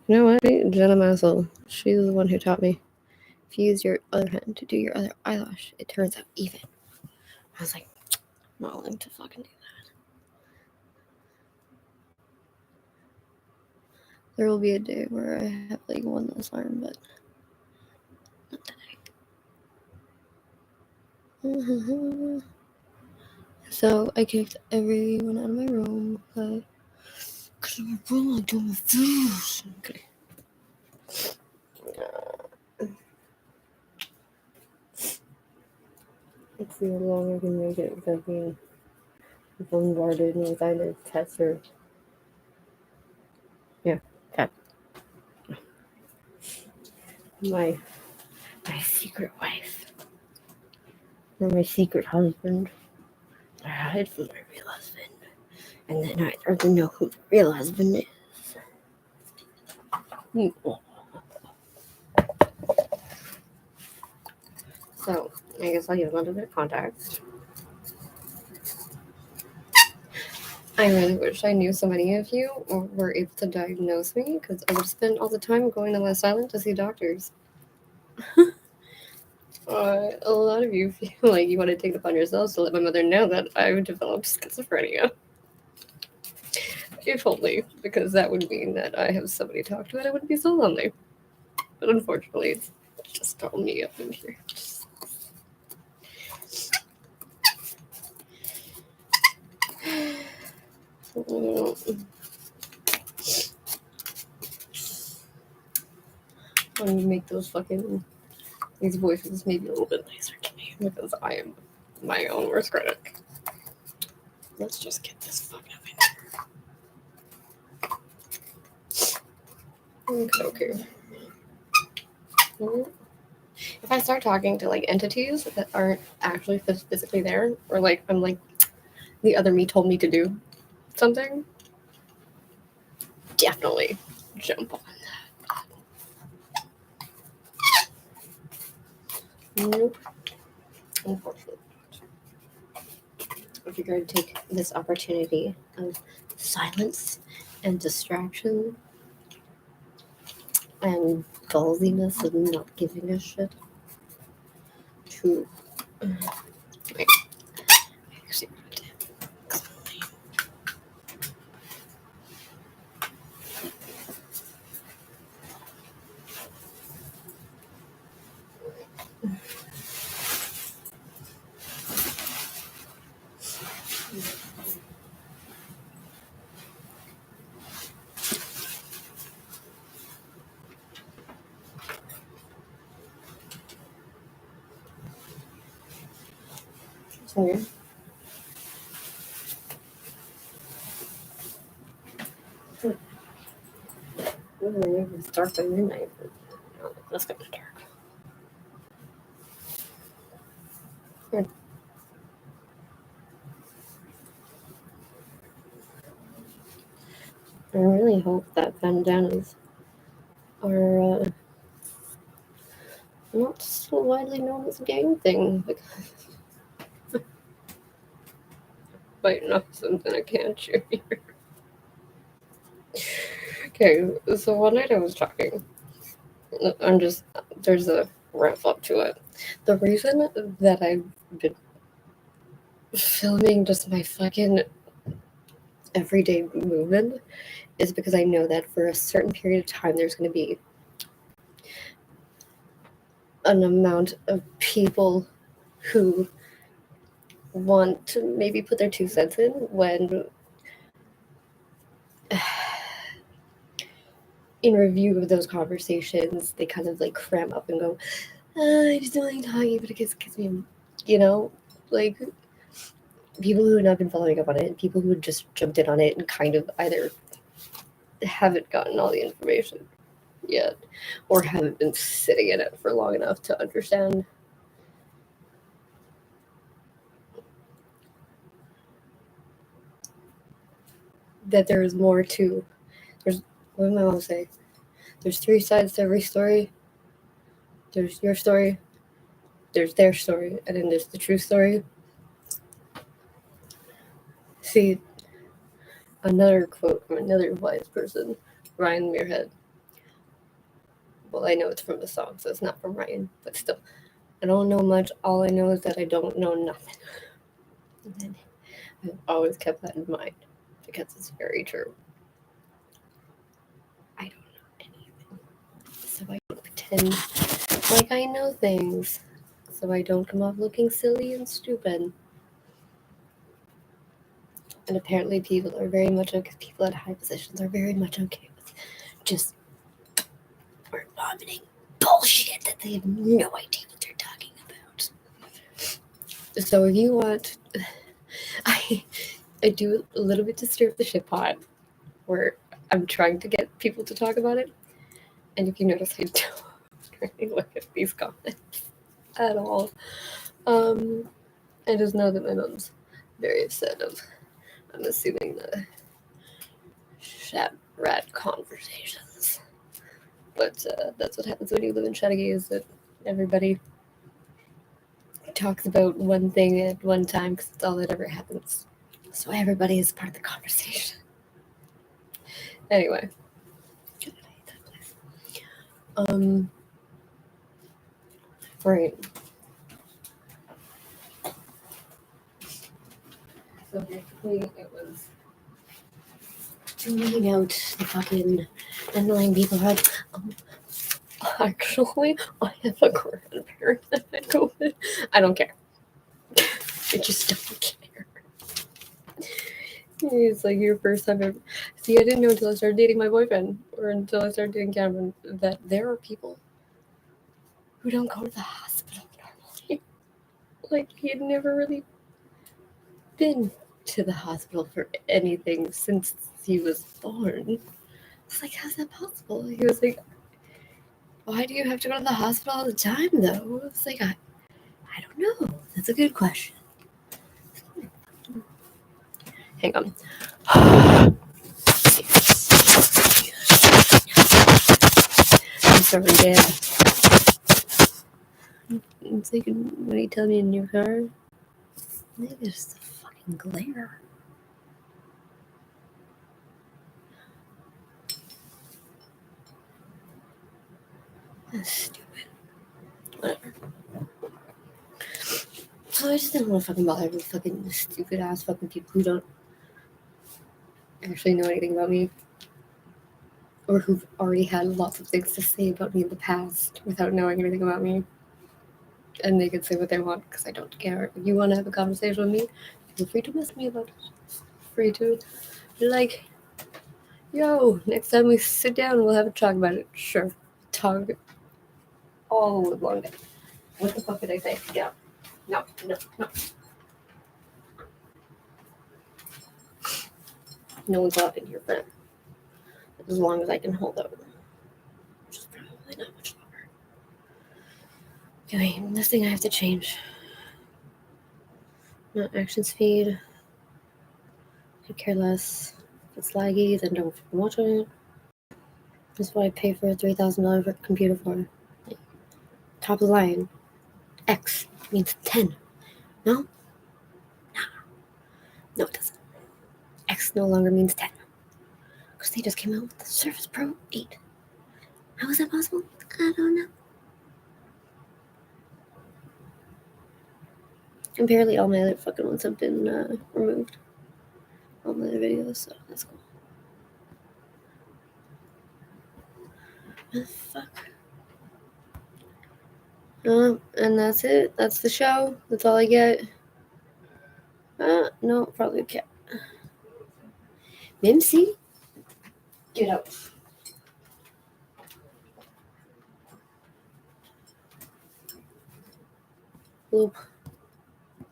You know what? Jenna Massel, she's the one who taught me. If you use your other hand to do your other eyelash, it turns out even. I was like, I'm not willing to fucking do that. There will be a day where I have like one less arm, but not today. So I kicked everyone out of my room because my room like doing my food. Okay. Let's see how long I can make it without being bombarded with either tests or cat. My secret wife. Or my secret husband. I hide from my real husband. And then I start to know who the real husband is. So, I guess I'll give a little bit of context. I really wish I knew so many of you were able to diagnose me, because I would spend all the time going to West Island to see doctors. A lot of you feel like you want to take it upon yourselves to let my mother know that I've developed schizophrenia. If only, because that would mean that I have somebody to talk to and I wouldn't be so lonely. But unfortunately, it's just all me up in here. I'm gonna make these voices maybe a little bit nicer to me, because I am my own worst critic. Let's just get this fuck up in here. Okay. If I start talking to like entities that aren't actually physically there, or like I'm like the other me told me to do something, definitely jump on that. Nope. Unfortunately. I figured I'd take this opportunity of silence and distraction and ballsiness and not giving a shit to actually sorry. It's dark by midnight. That's kind of dark. I really hope that bandanas are not so widely known as a gang thing, because might know something I can't share here. Okay, so one night I was talking. There's a ramp up to it. The reason that I've been filming just my fucking everyday movement is because I know that for a certain period of time there's going to be an amount of people who want to maybe put their 2 cents in when in review of those conversations they kind of like cram up and go, I just don't like talking, but it gets me, like people who have not been following up on it and people who just jumped in on it and kind of either haven't gotten all the information yet or haven't been sitting in it for long enough to understand that there's more to what did my mom say? There's 3 sides to every story. There's your story, there's their story, and then there's the true story. See, another quote from another wise person, Ryan Muirhead. Well, I know it's from the song, so it's not from Ryan, but still. I don't know much. All I know is that I don't know nothing. And I've always kept that in mind because it's very true. I don't know anything. So I don't pretend like I know things. So I don't come off looking silly and stupid. And apparently people are very much okay. People at high positions are very much okay with just vomiting bullshit that they have no idea what they're talking about. So if you want, I do a little bit to stir up the shit pot, where I'm trying to get people to talk about it. And if you notice, I don't really look at these comments at all. I just know that my mom's very upset of, I'm assuming, the chat rat conversations. But that's what happens when you live in Chattagay, is that everybody talks about one thing at one time because it's all that ever happens. So everybody is part of the conversation. Anyway. I hate that place. Right. So basically it was tuning out the fucking annoying people who are like, actually, I have a grandparent that had COVID. I don't care. I just don't care. It's like your first time ever. See, I didn't know until I started dating my boyfriend, or until I started dating Cameron, that there are people who don't go to the hospital normally. Like, he had never really been to the hospital for anything since he was born. It's like, how's that possible? He was like, why do you have to go to the hospital all the time, though? It's like, I don't know. That's a good question. Hang on. I'm sorry, Dad. It's like, what are you telling me in your car? Maybe it's the fucking glare. That's stupid. Whatever. So I just didn't want to fucking bother with fucking stupid ass fucking people who don't actually know anything about me, or who've already had lots of things to say about me in the past without knowing anything about me. And they can say what they want because I don't care. If you want to have a conversation with me, feel free to mess me about it. Free to be like, yo, next time we sit down, we'll have a talk about it. Sure. Talk all long day. What the fuck did I say? Yeah. No. No one's allowed in here for it. As long as I can hold out. Which is probably not much longer. Okay, this thing I have to change. Not action speed. I care less. If it's laggy, then don't watch it. That's what I pay for a $3,000 computer for. Top of the line. X means 10. No? No, it doesn't. X no longer means 10. Because they just came out with the Surface Pro 8. How is that possible? I don't know. Apparently all my other fucking ones have been removed. All my other videos, so that's cool. What the fuck? And that's it. That's the show. That's all I get. No, probably a cat. Mimsy? Get out. Loop.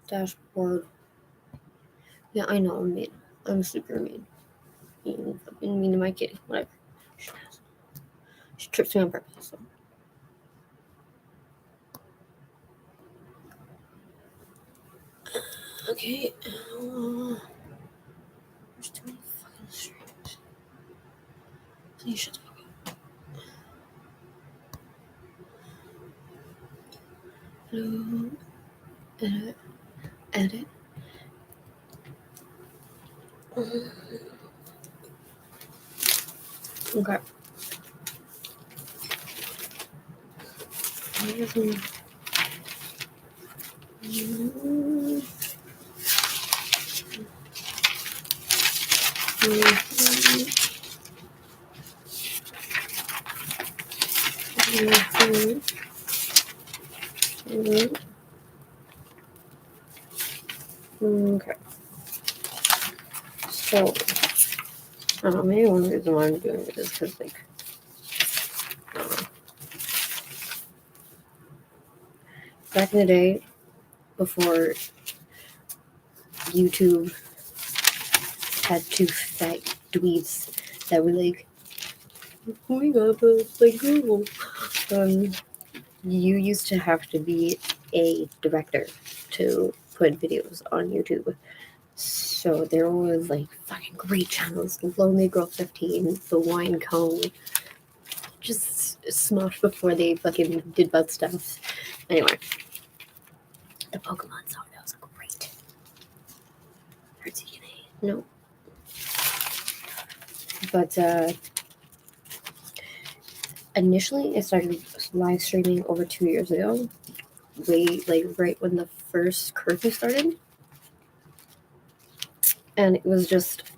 Dashboard. Yeah, I know I'm mean. I'm super mean. I've been mean to my kitty. Whatever. She trips me on purpose. So. Okay. There's too many fucking streams. Please shut the fuck up. Hello. Edit. Okay. Okay. So, I don't know, maybe one reason why I'm doing it is because, like, I don't know. Back in the day, before YouTube had two fat dweebs that were like, we got this, like, Google. You used to have to be a director to put videos on YouTube. So there was like fucking great channels, Lonely Girl 15, The Wine Cone, just smosh before they fucking did butt stuff. Anyway, the Pokemon song, that was great. Heard DNA. No. But initially I started live streaming over 2 years ago. Right when the first curfew started. And it was just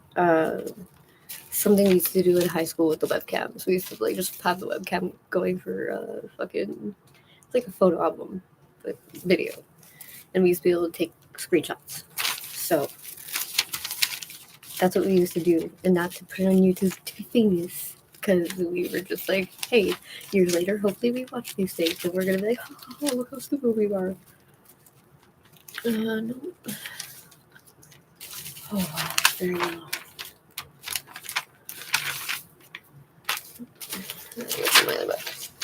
something we used to do in high school with the webcam. So we used to like just have the webcam going for fucking, it's like a photo album, but video. And we used to be able to take screenshots. So that's what we used to do, and not to put it on YouTube to be famous. Because we were just like, hey, years later, hopefully we watch these things, and we're gonna be like, oh, look how stupid we are. No. Oh, very well.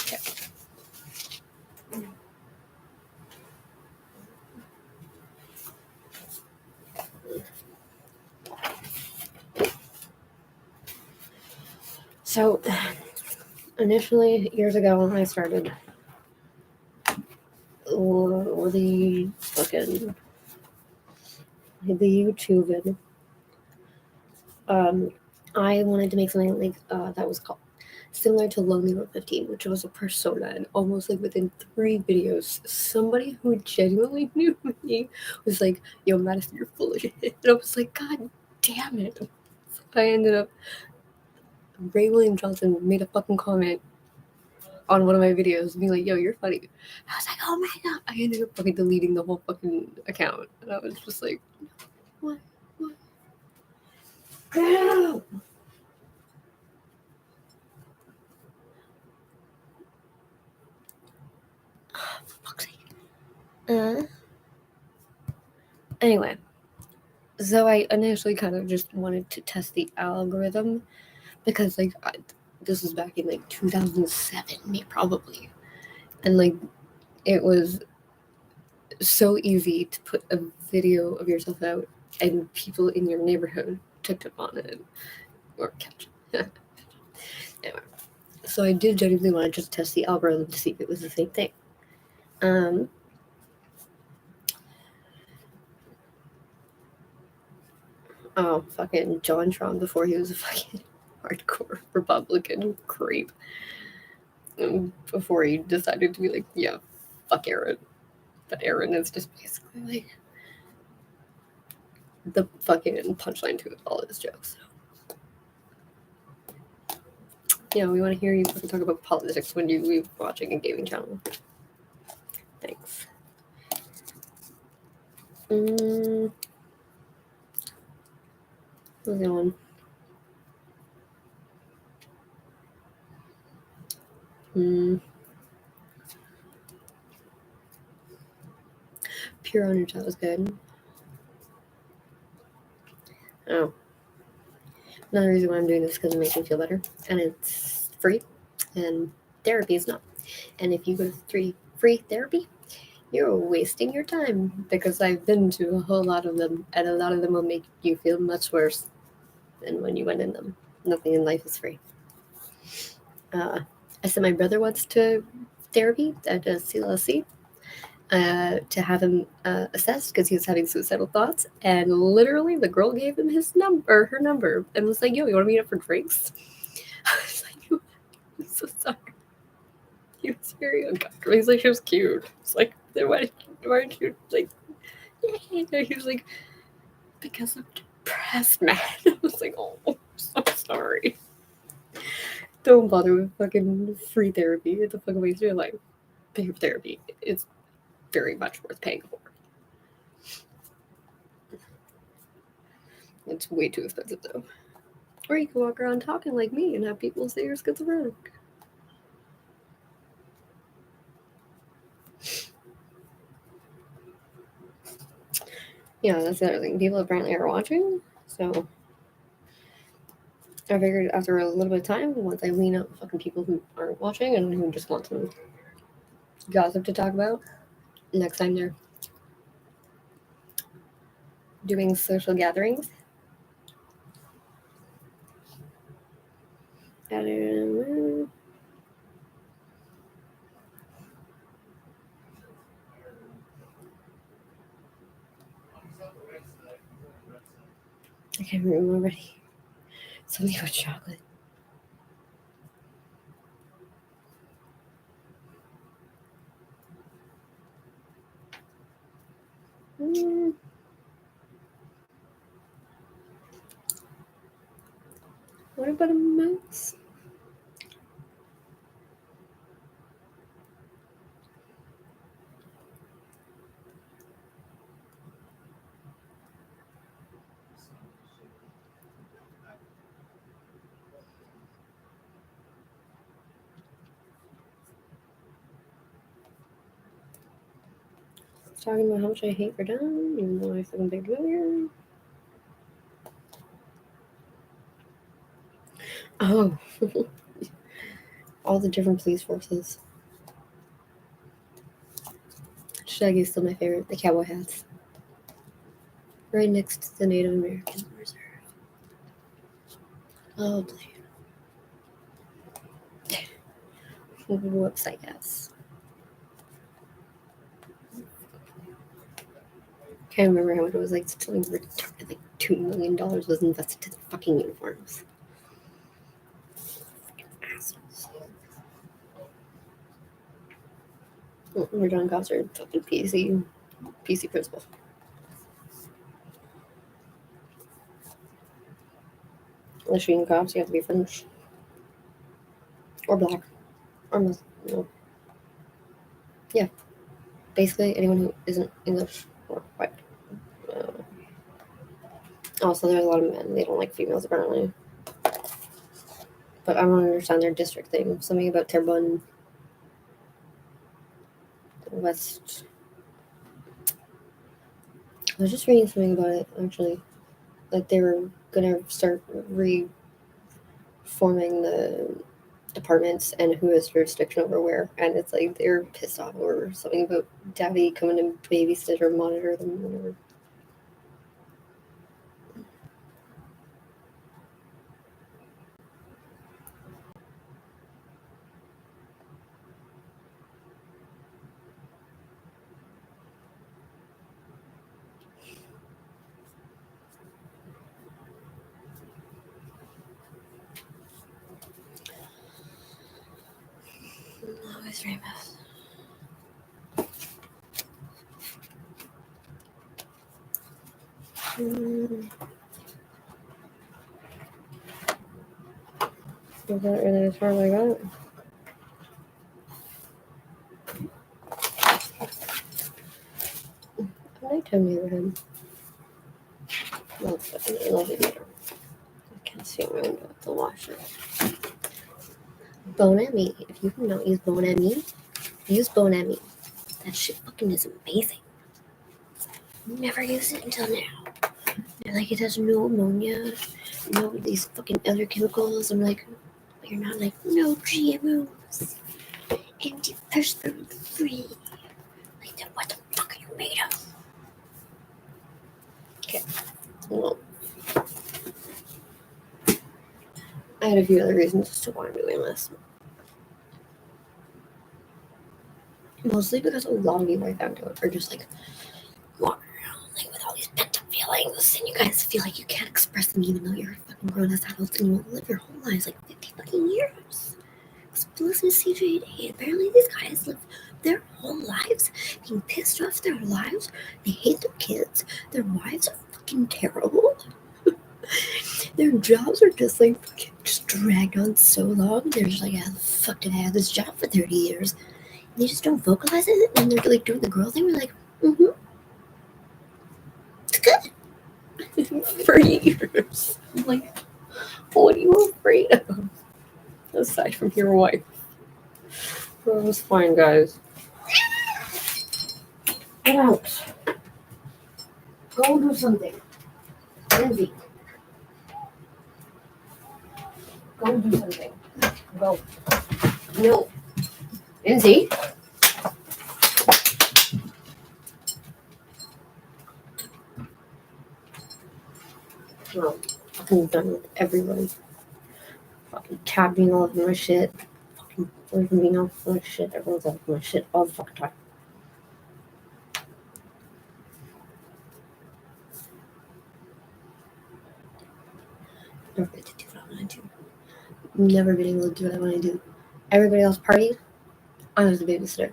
Okay. So, initially, years ago when I started the fucking the YouTube, I wanted to make something like that was called similar to Lonely Girl 15, which was a persona, and almost like within 3 videos, somebody who genuinely knew me was like, "Yo, Madison, you're full of shit," and I was like, "God damn it!" So I ended up Ray William Johnson made a fucking comment on one of my videos being like, "Yo, you're funny." I was like, "Oh my god!" I ended up fucking deleting the whole fucking account, and I was just like, "What? What? Girl!" For fuck's sake. Anyway, so I initially kind of just wanted to test the algorithm because, like, this was back in like 2007, maybe probably, and like it was so easy to put a video of yourself out, and people in your neighborhood picked up on it or catch it. Anyway, so I did genuinely want to just test the algorithm to see if it was the same thing. Oh, fucking John Trump before he was a fucking hardcore Republican creep. Before he decided to be like, yeah, fuck Aaron. But Aaron is just basically like the fucking punchline to all his jokes. Yeah, we want to hear you fucking talk about politics when you leave watching a gaming channel. Thanks. What's the one? Pure on your chat was good. Oh. Another reason why I'm doing this is because it makes me feel better. And it's free. And therapy is not. And if you go to free therapy, you're wasting your time, because I've been to a whole lot of them, and a lot of them will make you feel much worse than when you went in them. Nothing in life is free. I sent my brother once to therapy at a CLSC to have him assessed because he was having suicidal thoughts, and literally the girl gave him her number, and was like, "Yo, you want to meet up for drinks?" I was like, "I'm so sorry." He was very uncomfortable. He's like, she was cute. It's like, then why aren't you like? Yeah. He was like, because I'm depressed, man. I was like, oh, I'm so sorry. Don't bother with fucking free therapy. It's a fucking waste of your life. Pay for therapy. It's very much worth paying for. It's way too expensive though. Or you can walk around talking like me and have people say you're schizophrenic. Yeah, that's the other thing. People apparently are watching, so I figured after a little bit of time, once I wean out fucking people who aren't watching and who just want some gossip to talk about, next time they're doing social gatherings. I don't know. I can't remember already. Something about chocolate. What about a mouse? Talking about how much I hate Verdun, even though I fucking big familiar. Oh. All the different police forces. Shaggy is still my favorite. The cowboy hats. Right next to the Native American Reserve. Oh, whoops, I guess. Can't remember how much it was like. Something retarded, like $2 million was invested to the fucking uniforms. Assholes. We're John Gossard, fucking PC principal. Unless you're in cops, you have to be French. Or black. Or Muslim. No. Yeah. Basically, anyone who isn't English or white. Also, there's a lot of men. They don't like females, apparently. But I don't understand their district thing. Something about Terrebonne. West. I was just reading something about it, actually. Like, they were gonna start reforming the departments and who has jurisdiction over where. And it's like they're pissed off over something about daddy coming to babysit or monitor them, whatever. Always rainbows. Was that really as far as I got? Nighttime neighborhood. Well, it's definitely lovely better. I can't see my window. The washer. Bon Ami. If you have not used Bon Ami, use Bon Ami. That shit fucking is amazing. Never used it until now. They're like, it has no ammonia, no these fucking other chemicals. I'm like, but you're not like, no GMOs. Antiperspirant free. Like, then what the fuck are you made of? Okay. Well, I had a few other reasons to why I'm doing this. Mostly because a lot of you I found out are just like walking around like with all these pent up feelings, and you guys feel like you can't express them even though you're fucking grown ass adults and you won't live your whole lives like 50 fucking years. listen to CJD. Apparently these guys live their whole lives being pissed off their lives. They hate their kids. Their wives are fucking terrible. Their jobs are just like fucking just dragged on so long. They're just like, how the fuck did I have this job for 30 years? And they just don't vocalize it. And they're like doing the girl thing. We're like, it's good. For years. I'm like, what are you afraid of? Aside from your wife. Well, it's fine, guys. Get out. Go do something. Lindsay. Go do something. Go. No. Lindsay? No. I'm done with everybody. Fucking cat being all over my shit. Fucking Oregon being all over my shit. Everyone's all over my shit all the fucking time. Never get to do what I want to do. Never been able to do what I want to do. Everybody else partied. I was the babysitter.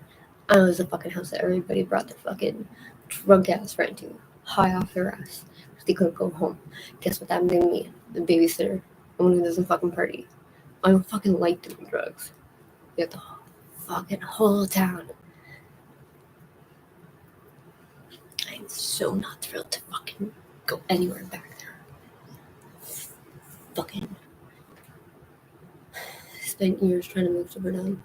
I was the fucking house that everybody brought their fucking drunk ass friend to. High off their ass. They couldn't go home. Guess what that made me? The babysitter. The one who doesn't fucking party. I don't fucking like doing drugs. You have the fucking whole town. I'm so not thrilled to fucking go anywhere back there. Fucking spent years trying to move to Verdun.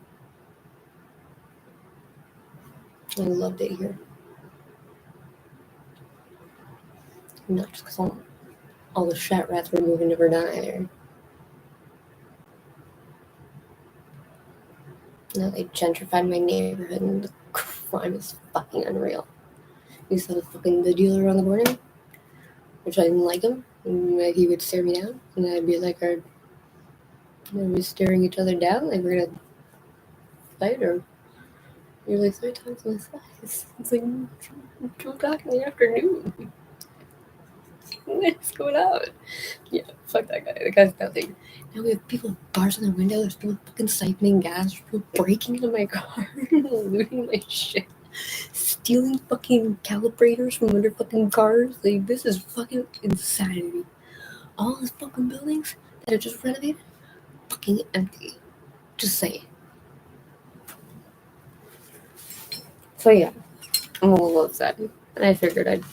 I loved it here. Not just because all the shat rats were moving to Verdun either. Now they gentrified my neighborhood and the crime is fucking unreal. We saw the dealer on the morning, which I didn't like him. And like he would stare me down, and I'd be like, "Are we staring each other down? Like we're gonna fight?" Or you're like 3 times my size. It's like 2:00 in the afternoon. What's going on? Yeah, fuck that guy. The guy's nothing. Now we have people with bars on their window. There's people fucking siphoning gas. People breaking into my car, looting my shit, stealing fucking calibrators from under fucking cars. Like this is fucking insanity. All these fucking buildings that are just renovated, fucking empty. Just saying. So yeah, I'm a little upset, and I figured I'd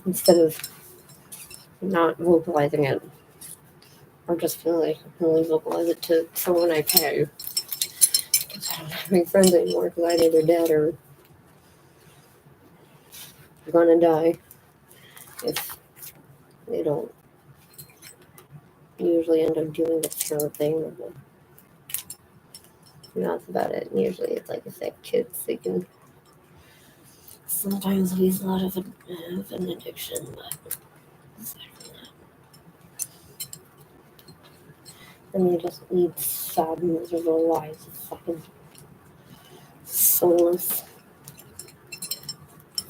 instead of not vocalizing it, or just feel like I can only vocalize it to someone I pay. Because I don't have any friends anymore because either they're dead or gonna die if they don't usually end up doing this kind of thing. And that's about it. And usually it's like if they have kids, they can sometimes lose a lot of an addiction, but aside from that, then they just lead sad, miserable lives of fucking soulless,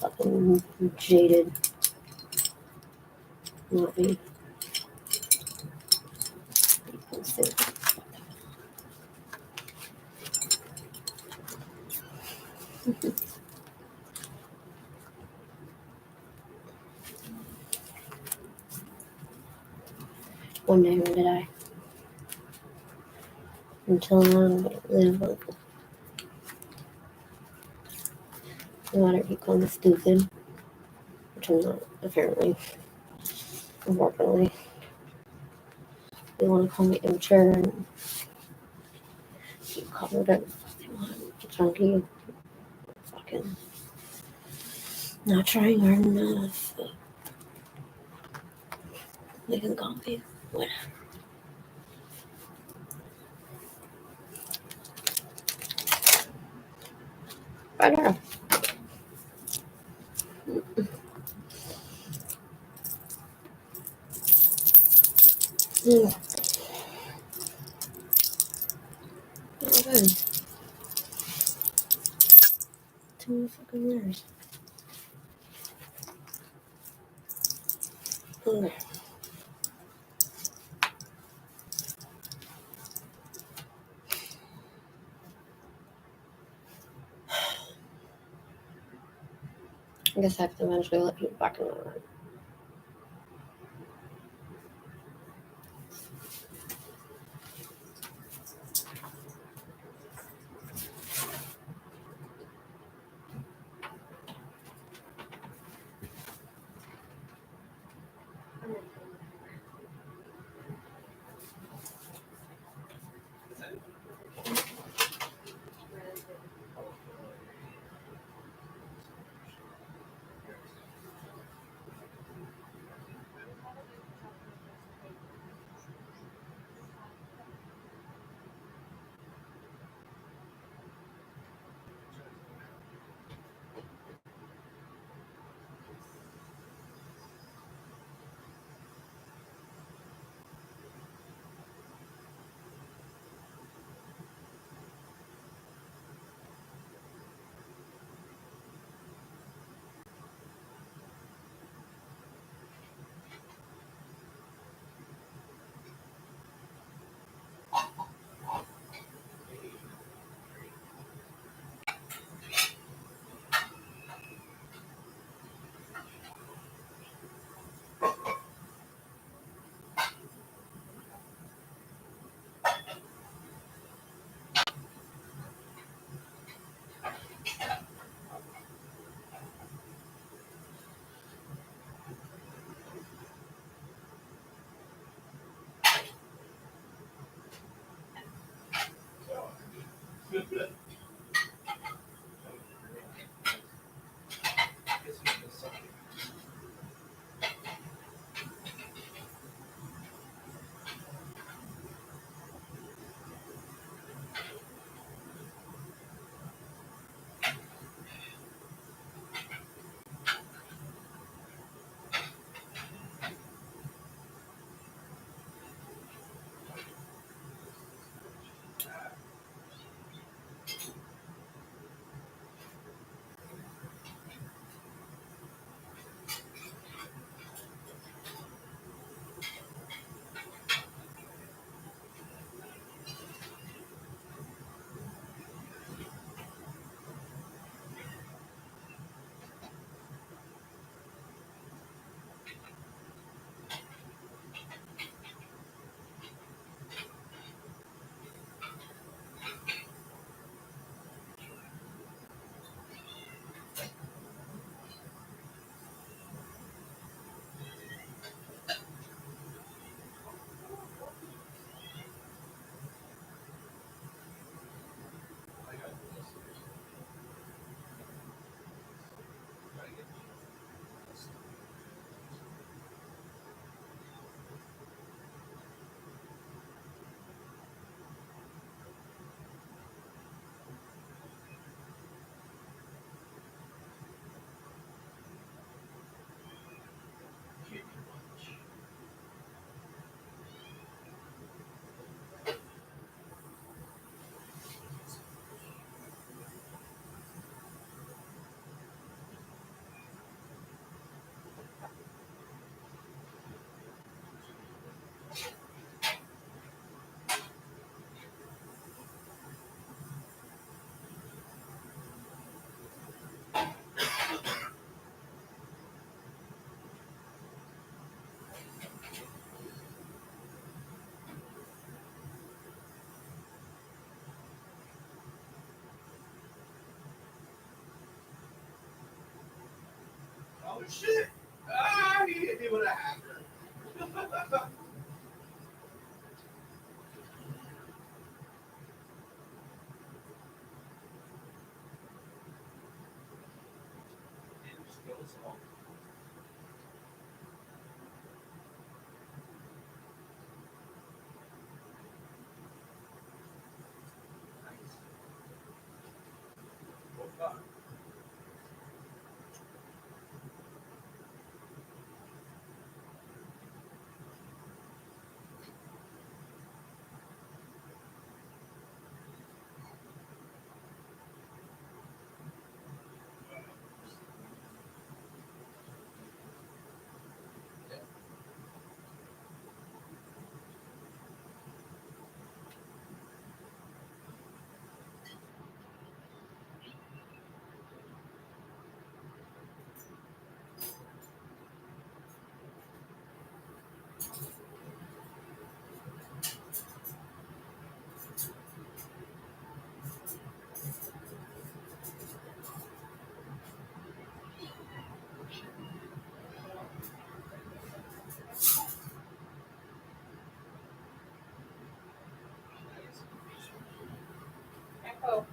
fucking jaded, not me. One day, when did I? Until now, I'm gonna live with no matter if you call me stupid, which I'm not, apparently, unfortunately. They want to call me immature and keep calling whatever the fuck they want. Junkie. Fucking not trying hard enough. But they can call me whatever. I don't know. Okay. Too many fucking years. Okay. I guess I have to eventually let people back in my life. Oh shit! Ah, he hit me with a hammer. Oh.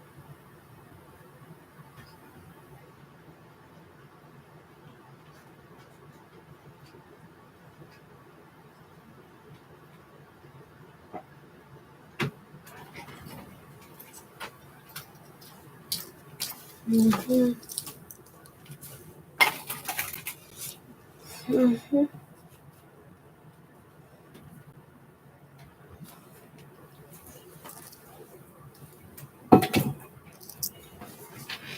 Mm-hmm. Mm-hmm.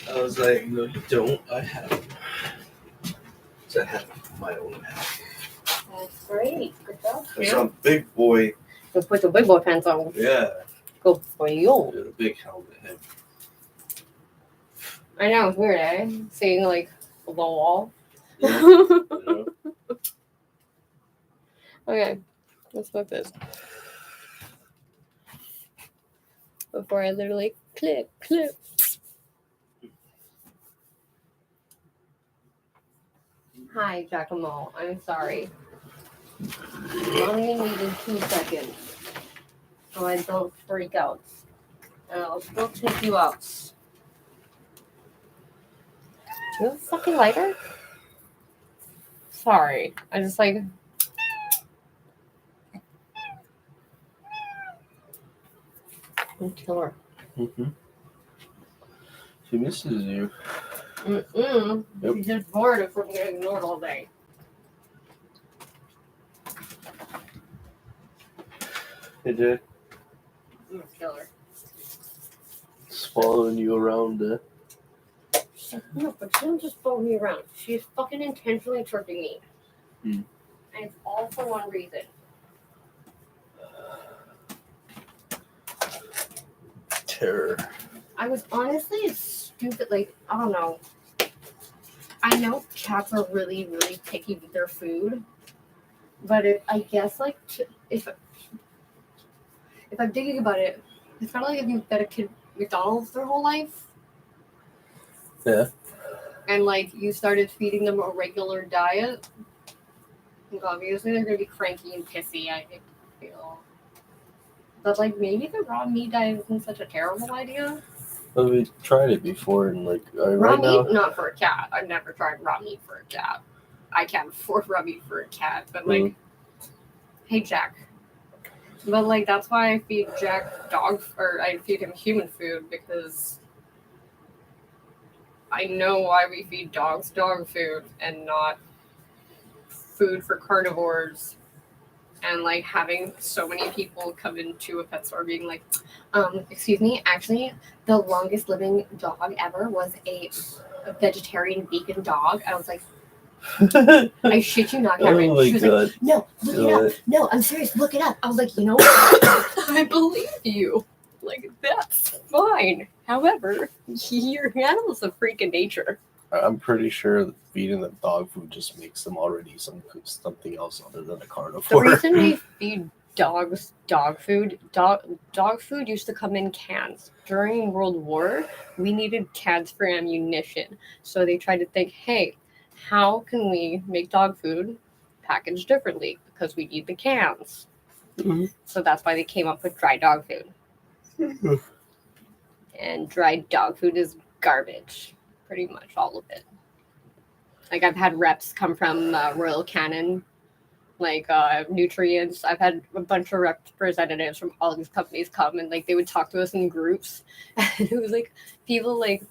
I was like, no, you don't. I have. So I have my own hat. That's great. Good job. Because I'm big boy. Go put the big boy pants on. Yeah. Go for you. The big helmet head. I know, it's weird, eh? Seeing like the wall. Yeah. You know? Okay, let's smoke this. Before I literally clip. Hi, Giacomo. I'm sorry. Only needed 2 seconds. So I don't freak out. And I'll still take you out. Do you have a fucking lighter? Sorry. I just like. Kill her. Mm-hmm. She misses you. Mm-mm. Yep. She's just bored of from getting ignored all day. Hey, Jay. I'm gonna kill her. It's following you around. No, but she doesn't just follow me around. She's fucking intentionally tripping me. Hmm. And it's all for one reason. Terror. I was honestly stupid, like, I don't know. I know cats are really, really picky with their food. But I guess, like, if I'm thinking about it, it's kind of like if you fed a kid McDonald's their whole life. Yeah. And, like, you started feeding them a regular diet. Like, obviously, they're going to be cranky and pissy, I feel. But, like, maybe the raw meat diet isn't such a terrible idea. Well, we tried it before, and like Raw right now. meat, not for a cat. I've never tried raw meat for a cat. I can't afford raw meat for a cat, but like, hey Jack. But like, that's why I feed Jack I feed him human food because I know why we feed dogs dog food and not food for carnivores. And like having so many people come into a pet store being like, excuse me, actually, the longest living dog ever was a vegetarian vegan dog. I was like, I shit you not, Cameron. Oh my She was God. like, no, look it up. No, I'm serious, look it up. I was like, you know what? I believe you. Like, that's fine. However, your animal's a freak in nature. I'm pretty sure that feeding them dog food just makes them already something else other than a The carnivore. reason we feed dogs dog food used to come in cans. During World War, we needed cans for ammunition. So they tried to think, hey, how can we make dog food packaged differently? Because we need the cans. Mm-hmm. So that's why they came up with dry dog food. And dried dog food is garbage. Pretty much all of it. Like, I've had reps come from Royal Canin, like nutrients. I've had a bunch of representatives from all these companies come, and like they would talk to us in groups, and it was like people like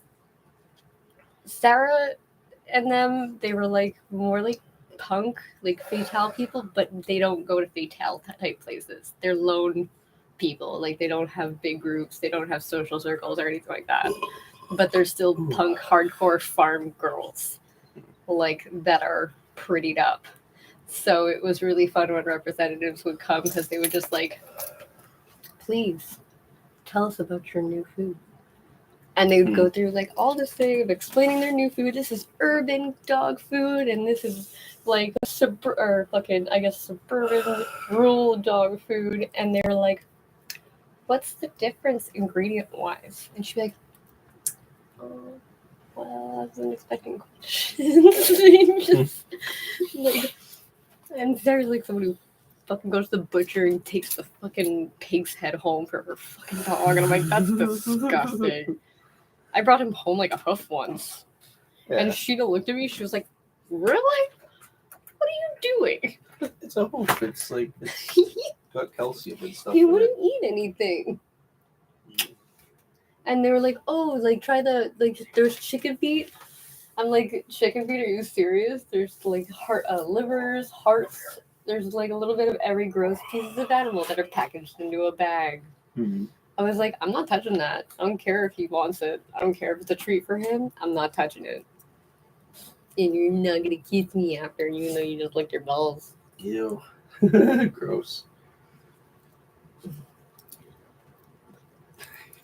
Sarah and them. They were like more like punk, like Fatale people, but they don't go to Fatale type places. They're lone people. Like, they don't have big groups. They don't have social circles or anything like that. But they're still punk, hardcore farm girls, like, that are prettied up. So it was really fun when representatives would come because they would just like, please tell us about your new food. And they would go through like all this thing of explaining their new food. This is urban dog food, and this is like suburban rural dog food. And they were like, what's the difference ingredient wise? And she'd be like, oh, well, I wasn't expecting questions. Just, like, and there's like someone who fucking goes to the butcher and takes the fucking pig's head home for her fucking dog. And I'm like, that's disgusting. I brought him home like a hoof once. Yeah. And Sheena looked at me, she was like, really? What are you doing? It's a hoof. It's like, it's got calcium and stuff. He in it. wouldn't eat anything. And they were like, oh, like, try the, like, there's chicken feet. I'm like, chicken feet, are you serious? There's, like, livers, hearts. There's, like, a little bit of every gross pieces of animal that are packaged into a bag. Mm-hmm. I was like, I'm not touching that. I don't care if he wants it. I don't care if it's a treat for him. I'm not touching it. And you're not going to kiss me after, even though you just licked your balls. Ew. Gross.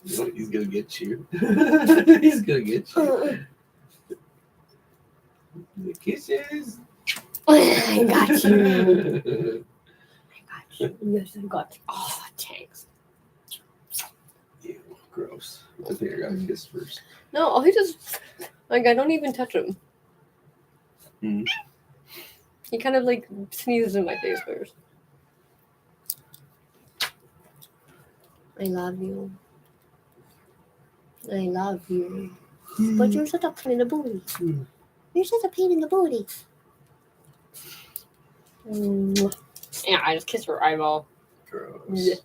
You know, he's gonna get you. He's gonna get you. The kisses. I got you. I got you. Yes, I got you. Oh, thanks. Ew, gross. I think I gotta kiss first. No, he just, like, I don't even touch him. Mm. He kind of, like, sneezes in my face first. I love you. I love you. But you're such a pain in the booty. You're such a pain in the booty. Yeah, I just kissed her eyeball. Gross. Yeah.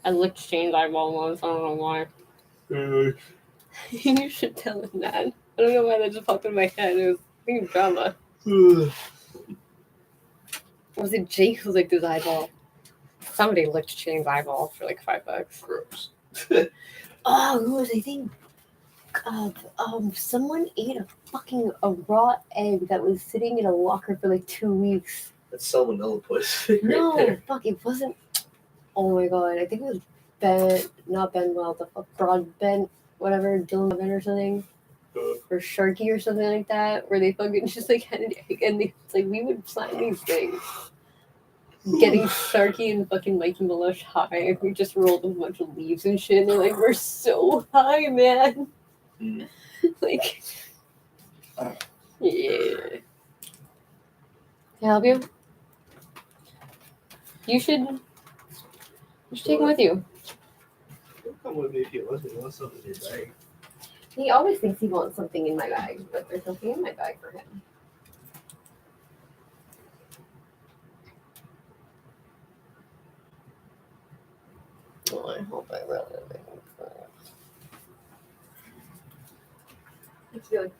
I licked Shane's eyeball once. I don't know why. You should tell him that. I don't know why that just popped in my head. It was thinking drama. Was it Jake who licked his eyeball? Somebody licked Shane's eyeball for like $5. Gross. Oh, who was I think? Someone ate a raw egg that was sitting in a locker for like 2 weeks. That's salmonella poisoning. No, Right there. fuck, it wasn't. Oh my god, I think it was not Benwell, the fuck, Broadbent, whatever, Dylan Broadbent or something. Or Sharky or something like that, where they fucking just like had an egg and it's like, we would plan these things. Getting Sharky and fucking Mikey Melush high. We just rolled a bunch of leaves and shit, and they're like, we're so high, man. Mm. Like, yeah. Can I help you? You should take him with you. He'll come with me if he wants something in his bag. He always thinks he wants something in my bag, but there's nothing in my bag for him. Oh, I hope I really make him cry. What's good?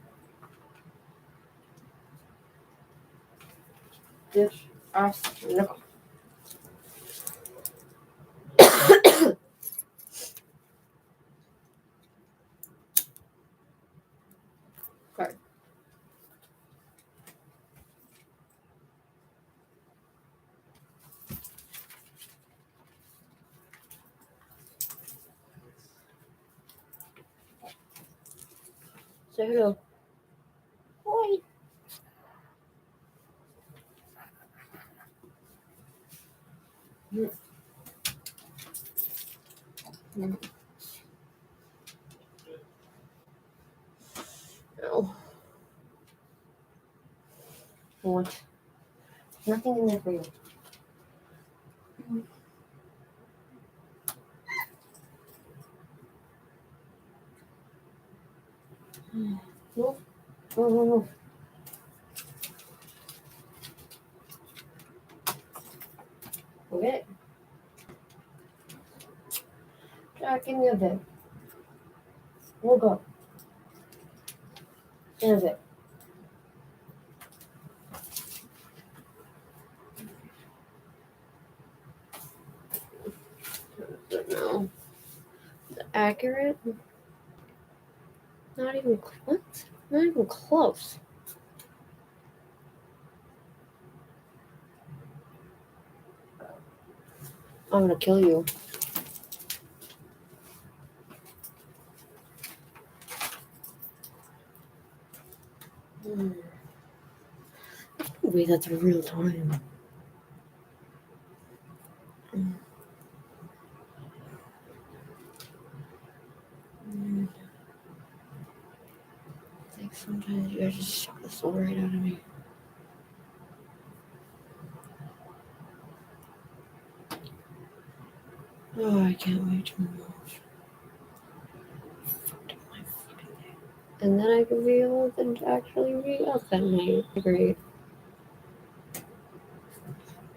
Dish, ass, no. Sorry. Say hello. Hi. No. What? Nothing in there for you. Move. Move. Okay. Jack, give me a bit. We'll go. In a bit. No. Accurate? Not even what? Not even close. I'm gonna kill you. Wait, that's a real time. Like sometimes you just shut the soul right out of me. Oh, I can't wait to move. And then I can be able to actually be up at night. Great.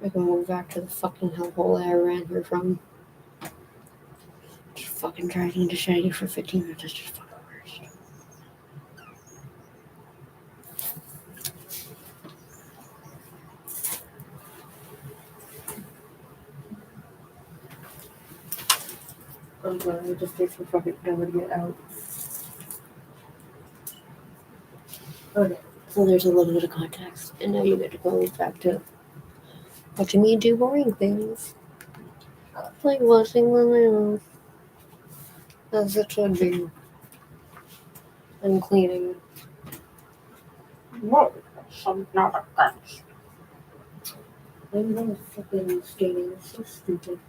I can move back to the fucking hellhole I ran here from. Just fucking driving to Shaggy for 15 minutes is just fucking worst. I'm glad it just takes me fucking forever to get out. Okay, so there's a little bit of context, and now you get to go back to watching me do boring things. Like washing the nails. As it should be. And cleaning. Whoa, I'm not against. I'm not fucking skating, it's so stupid.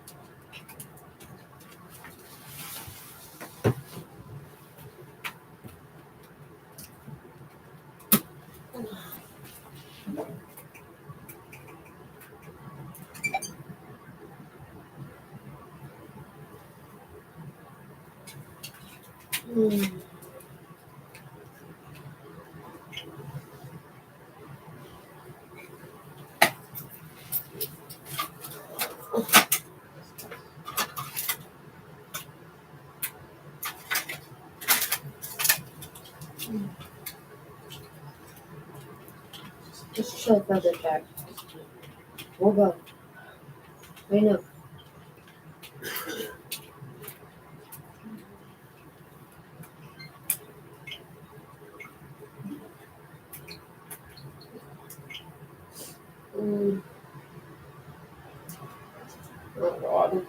Just chill for the check. We'll go. I know. Oh god.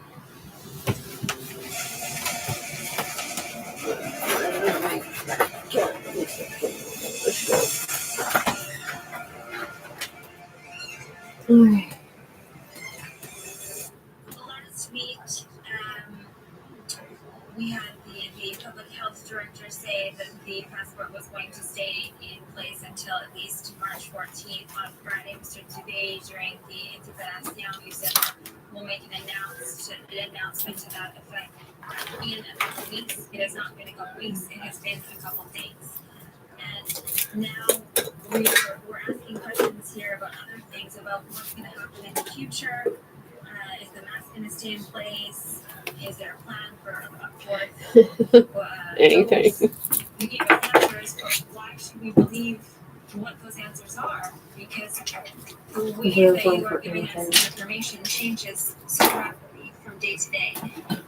Alright. Last week, we had the public health director say that the passport was going to stay in place until at least March 14th. On Friday, Mr. Dubé, during the interpellation, you said we'll make an announcement to that effect in a couple weeks. It has not been a couple weeks, it has been a couple days. And now we're asking questions here about other things, about what's going to happen in the future. Is the mask going to stay in place? Is there a plan for a fourth? Anything. You gave us answers, but why should we believe what those answers are? Because the way that you are giving us information changes so rapidly from day to day.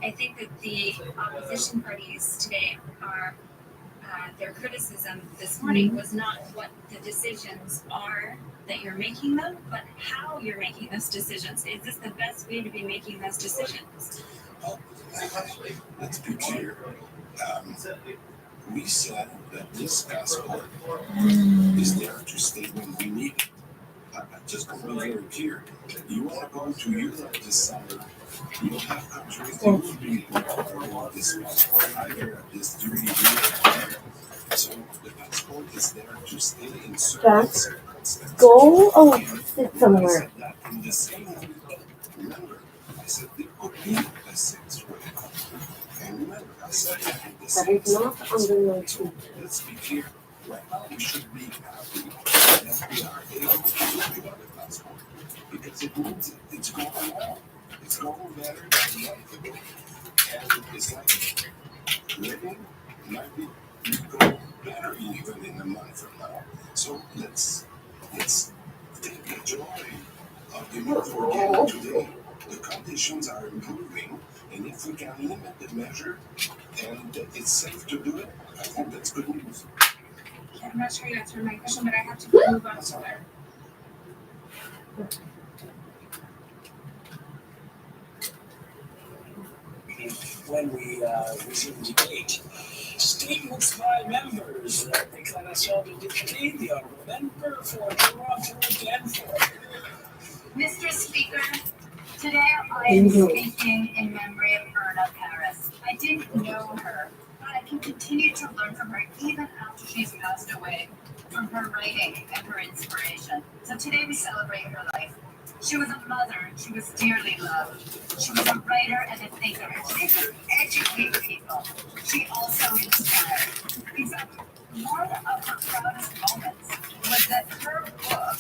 I think that the opposition parties today are their criticism this morning was not what the decisions are that you're making them, but how you're making those decisions. Is this the best way to be making those decisions? Well, let's be clear. We said that this passport is there to stay when we need it. Just to be very clear, you want to go to Europe this summer, you don't have countries that will be for this passport either at this duty free. So the passport is there to stay in certain circumstances. Go sit somewhere. In the same way, remember, I said there could be a sixth way. And remember, I said that in the That is not under my so let's be clear. Right now, we should be happy that we are able to do the other passport because it means it's going well. It's going better than a month ago. And it's like living might be going better even in a month from now. So let's take the joy of the month we're getting today. The conditions are improving, and if we can limit the measure and it's safe to do it, I think that's good news. I'm not sure you answered my question, but I have to move on to it. When we resume debate, statements by members. Déclaration de député, the honourable member for Toronto Danforth. Mr. Speaker, today I am speaking in memory of Erna Paris. I didn't know her, but I can continue to learn from her even after she's passed away, from her writing and her inspiration. So today we celebrate her life. She was a mother. She was dearly loved. She was a writer and a thinker. She could educate people. She also inspired. In fact, one of her proudest moments was that her book,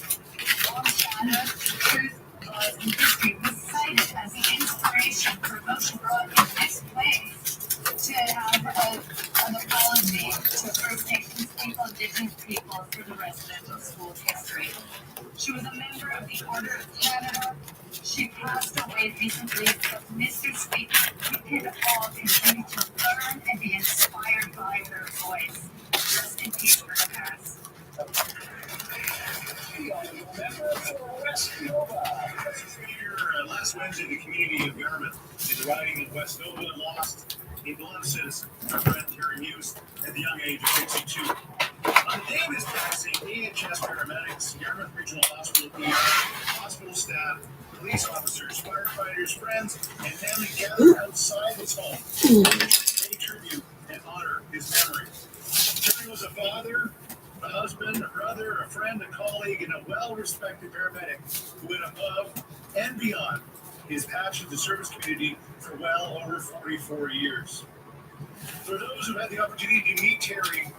Long Shadows, Truth, Laws, and History, was cited as the inspiration for motion broadcast next wave to have an apology to First Nations people, Indigenous people for the residential school history. She was a member of the Order of Canada. She passed away recently, but Mr. Speaker, we can all continue to learn and be inspired by her voice. Rest in peace for the past. Last Wednesday, the community environment in the riding of West Nova lost a beloved citizen, our friend Terry Muse, at the young age of 62. On the day of his passing, AHS paramedics, Yarmouth Regional Hospital PR, hospital staff, police officers, firefighters, friends, and family gathered outside his home to pay tribute and honor his memory. Terry was a father, a husband, a brother, a friend, a colleague, and a well-respected paramedic who went above and beyond his passion to serve his community for well over 44 years. For those who had the opportunity to meet Terry,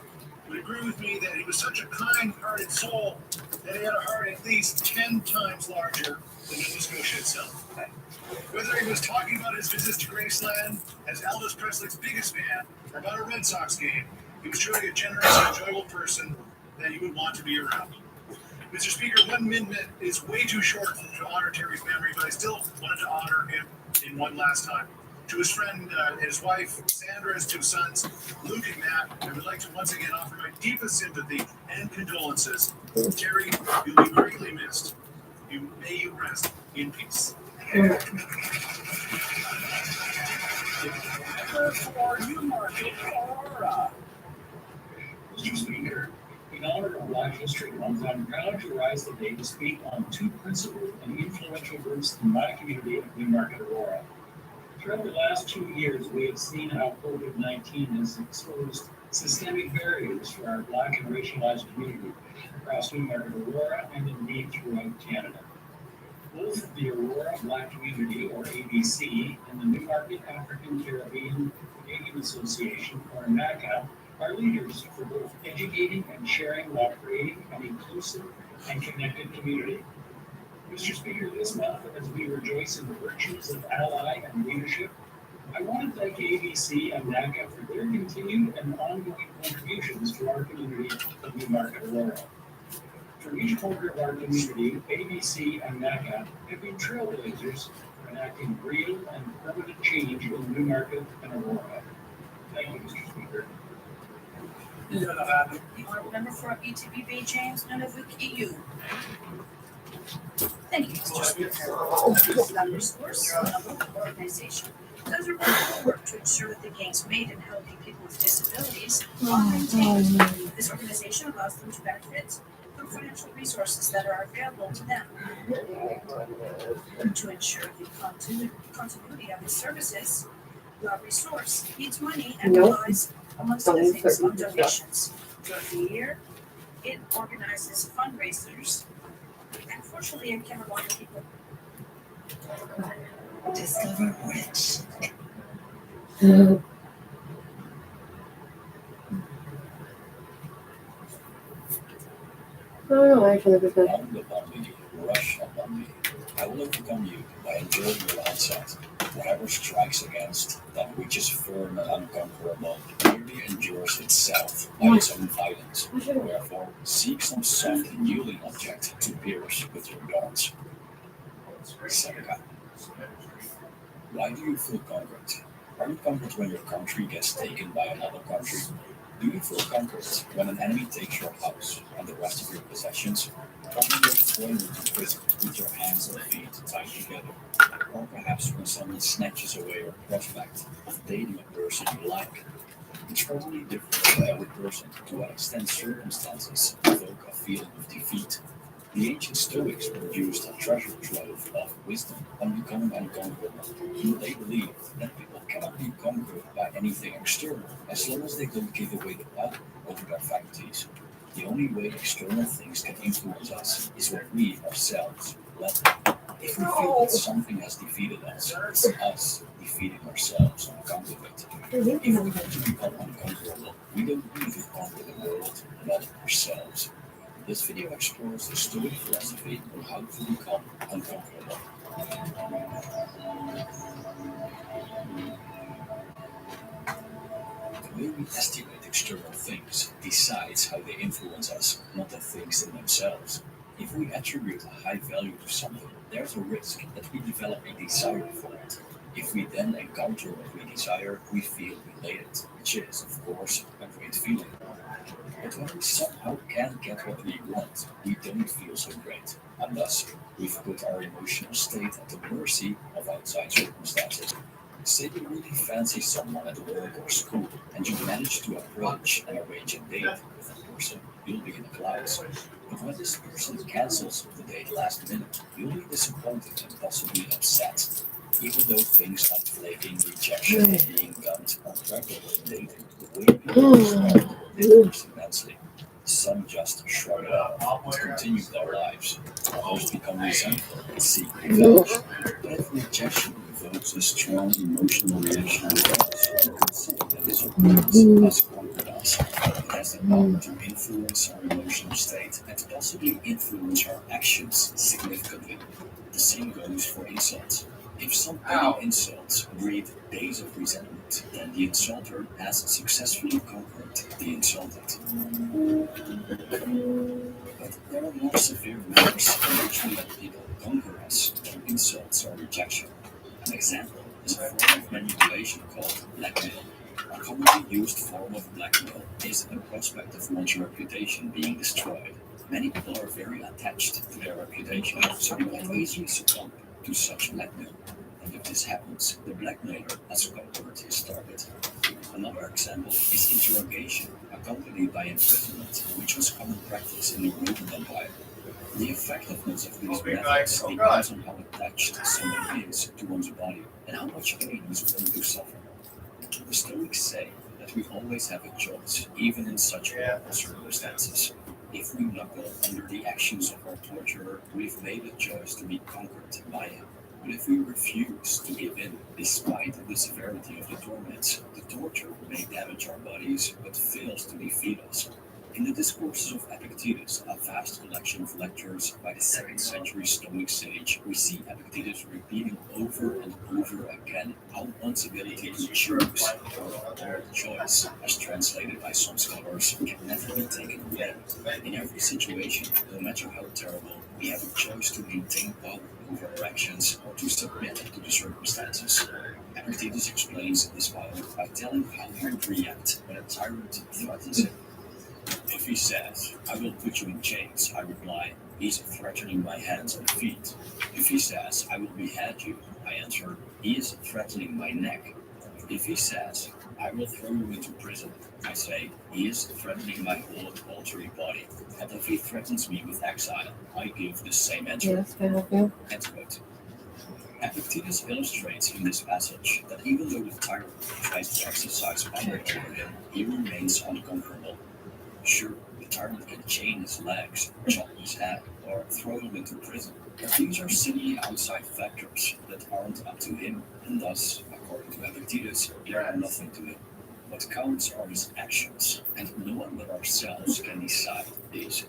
would agree with me that he was such a kind-hearted soul that he had a heart at least 10 times larger than Nova Scotia itself. Whether he was talking about his visits to Graceland as Elvis Presley's biggest fan or about a Red Sox game, he was truly a generous and enjoyable person that you would want to be around. Mr. Speaker, 1 minute is way too short to honor Terry's memory, but I still wanted to honor him in one last time. To his friend, his wife, Sandra, his 2 sons, Luke and Matt, I would like to once again offer my deepest sympathy and condolences. Terry, you'll be greatly missed. May you rest in peace. For Newmarket, Aurora. Mr. Speaker, in honor of Black History Month, I'm proud to rise today to speak on 2 principal and influential groups in my community of Newmarket, Aurora. Throughout the last 2 years, we have seen how COVID-19 has exposed systemic barriers for our Black and racialized community across Newmarket, Aurora, and indeed throughout Canada. Both the Aurora Black Community, or ABC, and the Newmarket African Caribbean Canadian Association, or NACA, are leaders for both educating and sharing while creating an inclusive and connected community. Mr. Speaker, this month, as we rejoice in the virtues of ally and leadership, I want to thank ABC and NACA for their continued and ongoing contributions to our community of Newmarket, Aurora. For each quarter of our community, ABC and NACA have been trailblazers for enacting real and permanent change in Newmarket and Aurora. Thank you, Mr. Speaker. Honourable Member for ETB Bay James, Nunavut EU. Thank you, Mr. Speaker. That resource, a local organization, does a wonderful work to ensure that the gains made in helping people with disabilities are maintained. This organization allows them to benefit from financial resources that are available to them. To ensure the continuity of the services, the resource needs money and relies, amongst other things, on donations. Throughout the year, it organizes fundraisers. Unfortunately, I can't rely on people. Discover which. I don't know, actually, this is Round upon me, rush upon me. I will overcome you by enduring your onset. Whatever strikes against, that which is firm and unconquerable, merely endures itself by its own violence. Wherefore, seek some soft and yielding object to pierce with your darts. Seneca. Why do you feel conquered? Are you conquered when your country gets taken by another country? Do you feel conquered when an enemy takes your house and the rest of your possessions? Or when you're thrown into prison with your hands and feet tied together? Or perhaps when someone snatches away your prospect of dating a person you like? It's probably different for every person to what extent circumstances evoke a feeling of defeat. The ancient Stoics produced a treasure trove of wisdom on becoming unconquerable. They believed that people cannot be conquered by anything external as long as they don't give away the power over their faculties. The only way external things can influence us is when we ourselves let them. If we feel that something has defeated us, it's us defeating ourselves on account of it. If we want to become unconquerable, we don't need to conquer the world, not ourselves. This video explores the Stoic philosophy on how to become unconquerable. The way we estimate external things decides how they influence us, not the things in themselves. If we attribute a high value to something, there's a risk that we develop a desire for it. If we then encounter what we desire, we feel elated, which is, of course, a great feeling. But when we somehow can't get what we want, we don't feel so great. And thus, we've put our emotional state at the mercy of outside circumstances. Say you really fancy someone at work or school, and you manage to approach and arrange a date with that person, you'll be in the clouds. But when this person cancels the date last minute, you'll be disappointed and possibly upset. Even though things like flaking, rejection, or being dumped are prevalent in dating, the way people respond differs immensely. Some just shrug it off and continue their lives. Others become resentful and seek revenge. But if rejection evokes a strong emotional reaction within us, we could say that this occurrence has conquered us. It has the power to influence our emotional state and possibly influence our actions significantly. The same goes for insults. If some petty insults breed days of resentment, then the insulter has successfully conquered the insulted. But there are more severe matters in which we let people conquer us through insults or rejection. An example is a form of manipulation called blackmail. A commonly used form of blackmail is the prospect of one's reputation being destroyed. Many people are very attached to their reputation, so they can easily succumb to such blackmail. And if this happens, the blackmailer has conquered his target. Another example is interrogation, accompanied by imprisonment, which was common practice in the Roman Empire. The effectiveness of these methods depends on how attached someone is to one's body and how much pain he's willing to suffer. The Stoics say that we always have a choice, even in such horrible circumstances. If we knuckle under the actions of our torturer, we've made a choice to be conquered by him. But if we refuse to give in, despite the severity of the torments, the torture may damage our bodies, but fails to defeat us. In the Discourses of Epictetus, a vast collection of lectures by the 2nd century Stoic sage, we see Epictetus repeating over and over again how one's ability to choose, or choice, as translated by some scholars, can never be taken away. In every situation, no matter how terrible, we have a choice to maintain power over our actions or to submit to the circumstances. Epictetus explains this power by telling how he would react when a tyrant threatens him. If he says, "I will put you in chains," I reply, "He's threatening my hands and feet." If he says, "I will behead you," I answer, "He is threatening my neck." If he says, "I will throw you into prison," I say, "He is threatening my whole paltry body." And if he threatens me with exile, I give the same answer. Yes, can I help you? End quote. Epictetus illustrates in this passage that even though the tyrant tries to exercise power over him, he remains unconquerable. Sure, the tyrant can chain his legs, chop his head, or throw him into prison, but these are simply outside factors that aren't up to him, and thus, according to Epictetus, they are nothing to him. What counts are his actions, and no one but ourselves can decide these.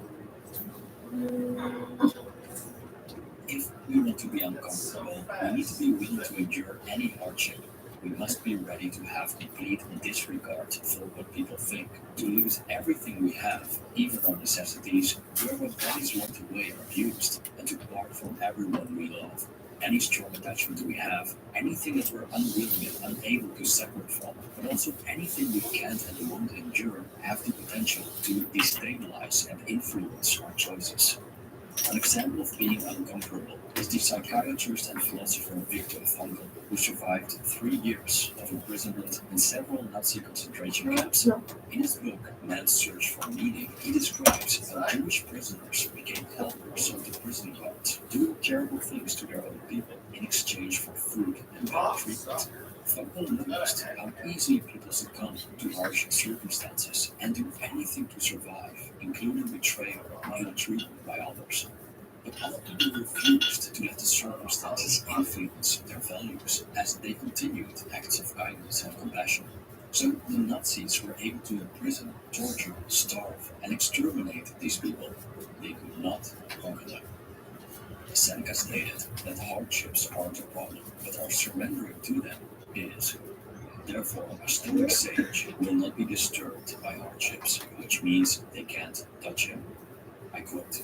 If we want to be uncomfortable, we need to be willing to endure any hardship. We must be ready to have complete disregard for what people think, to lose everything we have, even our necessities, where our bodies want away are abused, and to part from everyone we love. Any strong attachment we have, anything that we're unwilling and unable to separate from, but also anything we can't and won't endure, have the potential to destabilize and influence our choices. An example of being uncomfortable is the psychiatrist and philosopher Viktor Frankl, who survived 3 years of imprisonment in several Nazi concentration camps. In his book, Man's Search for Meaning, he describes how Jewish prisoners became helpers of the prison guards, doing terrible things to their own people in exchange for food and better treatment. Frankl noticed how easily people succumb to harsh circumstances and do anything to survive, including betrayal and ill treatment by others. but often they refused to let the circumstances influence their values as they continued acts of kindness and compassion. So the Nazis were able to imprison, torture, starve, and exterminate these people. They could not conquer them. Seneca stated that hardships aren't a problem, but our surrendering to them is. Therefore, a Stoic sage will not be disturbed by hardships, which means they can't touch him. I quote,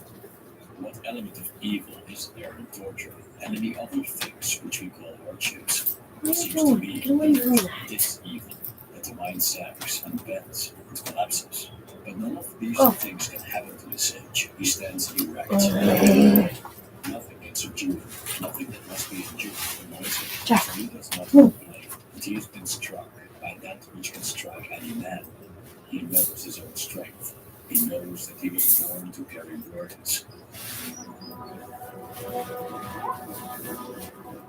"What element of evil is there in torture and in the other things which we call hardships? It seems to me that this evil, that the mind sags and bends and collapses. But none of these things can happen to the sage. He stands erect. Nothing can subdue him. Nothing that must be endured annoys him. For he does not complain. But he has been struck by that which can strike any man. He knows his own strength. He knows that he was born to carry burdens."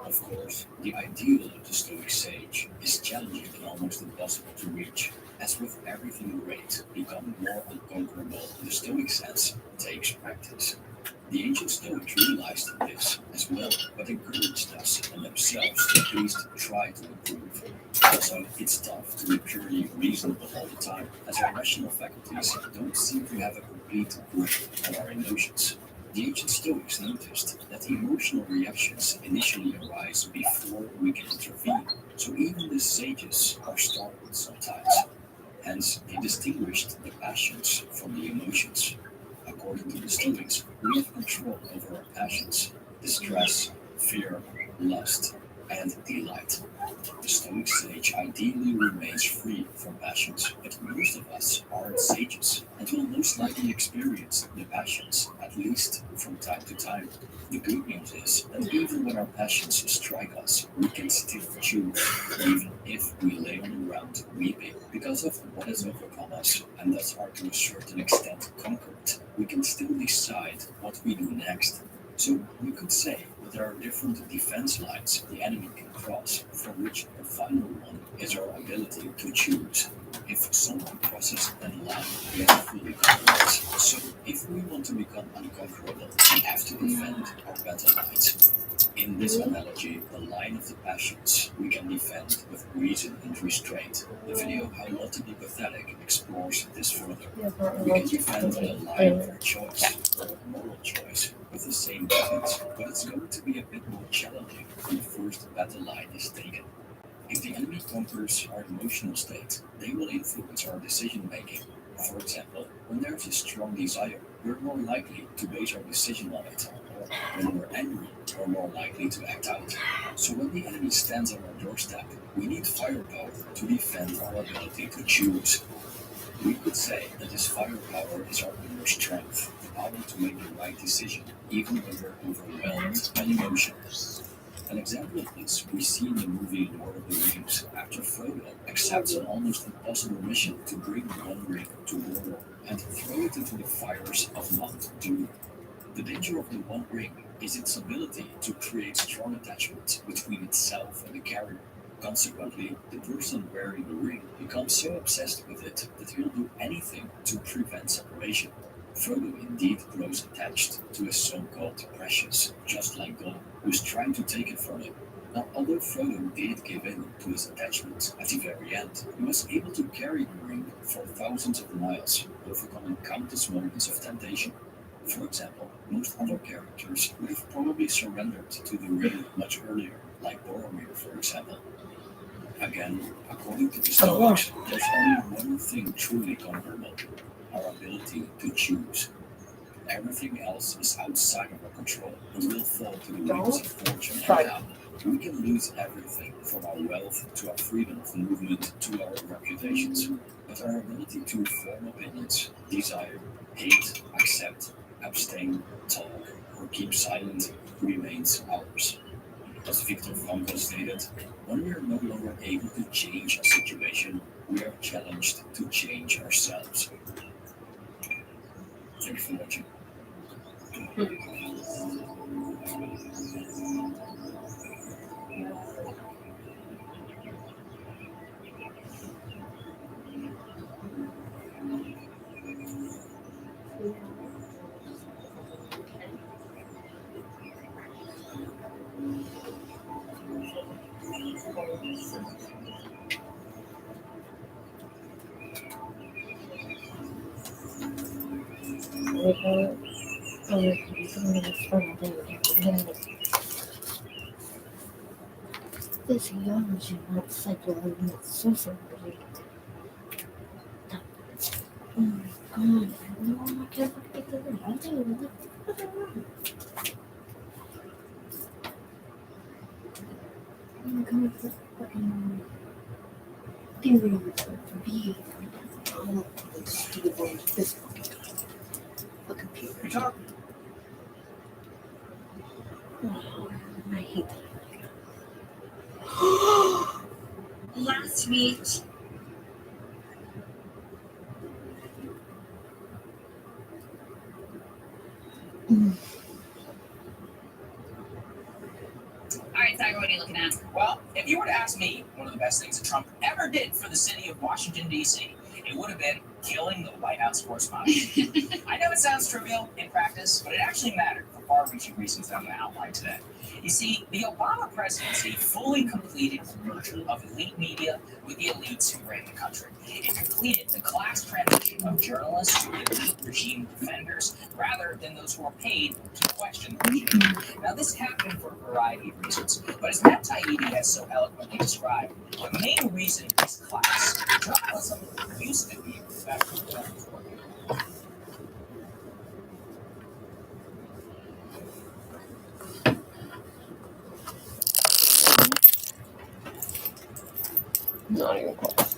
Of course, the ideal of the Stoic sage is challenging and almost impossible to reach. As with everything great, becoming more unconquerable in the Stoic sense takes practice. The ancient Stoics realized this as well, but encouraged us and themselves to at least try to improve. Also, it's tough to be purely reasonable all the time, as our rational faculties don't seem to have a complete grip on our emotions. The ancient Stoics noticed that emotional reactions initially arise before we can intervene, so even the sages are startled sometimes. Hence, they distinguished the passions from the emotions. According to the Stoics, we have control over our passions: distress, fear, lust, and delight. The Stoic sage ideally remains free from passions, but most of us aren't sages and will most likely experience the passions, at least from time to time. The good news is that even when our passions strike us, we can still choose, even if we lay on the ground weeping because of what has overcome us and thus are to a certain extent conquered. We can still decide what we do next. So we could say that there are different defense lines the enemy can cross, from which the final one is our ability to choose. If someone crosses that line, we have fully covered us. So if we want to become unconquerable, we have to defend our battle lines. In this analogy, the line of the passions we can defend with reason and restraint. The video How Not to Be Pathetic explores this further. We can defend the line of our choice, or moral choice, with the same defense, but it's going to be a bit more challenging when the first battle line is taken. If the enemy conquers our emotional state, they will influence our decision making. For example, when there's a strong desire, we're more likely to base our decision on it. Or when we're angry, we're more likely to act out. So when the enemy stands on our doorstep, we need firepower to defend our ability to choose. We could say that this firepower is our inner strength, the power to make the right decision, even when we're overwhelmed by emotion. An example of this we see in the movie Lord of the Rings, after Frodo accepts an almost impossible mission to bring the One Ring to Mordor and throw it into the fires of Mount Doom. The danger of the One Ring is its ability to create strong attachment between itself and the carrier. Consequently, the person wearing the ring becomes so obsessed with it that he'll do anything to prevent separation. Frodo indeed grows attached to his so-called precious, just like Gollum, who's trying to take it from him. Now, although Frodo did give in to his attachment at the very end, he was able to carry the ring for thousands of miles, overcoming countless moments of temptation. For example, most other characters would have probably surrendered to the ring much earlier, like Boromir, for example. Again, according to the Stoics, there's only one thing truly conquerable: our ability to choose. Everything else is outside of our control and will fall to the whims of fortune anyhow. We can lose everything, from our wealth to our freedom of movement to our reputations. But our ability to form opinions, desire, hate, accept, abstain, talk, or keep silent remains ours. As Viktor Frankl stated, when we are no longer able to change a situation, we are challenged to change ourselves. Thanks for watching. Physiology, not psychology, not sociology. Oh my god, no, I can't fucking get the I'll tell you what the fuck Oh my god, the fucking theory of being. Oh, stupid word, this fucking computer. Oh, I hate that. Last week, all right, Tiger, what are you looking at? Well, if you were to ask me, one of the best things that Trump ever did for the city of Washington, D.C., it would have been killing the White House correspondent. I know it sounds trivial in practice, but it actually mattered for far-reaching reasons that I'm going to outline today. You see, the Obama presidency fully completed the merger of elite media with the elites who ran the country. It completed the class transition of journalists to elite regime defenders, rather than those who are paid to question the regime. Now, this happened for a variety of reasons, but as Matt Taibbi has so eloquently described, the main reason is class. Journalism used to be a professional term for it. Not even close.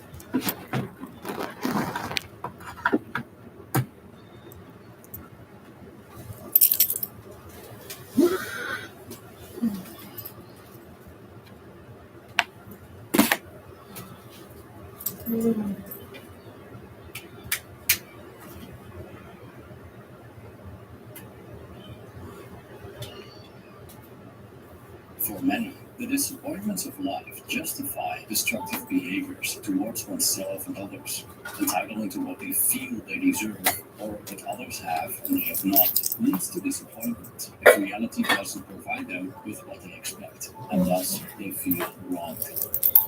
For many, the disappointments of life justify destructive behaviors towards oneself and others, entitling to what they feel they deserve or what others have and they have not, leads to disappointment if reality doesn't provide them with what they expect, and thus they feel wronged.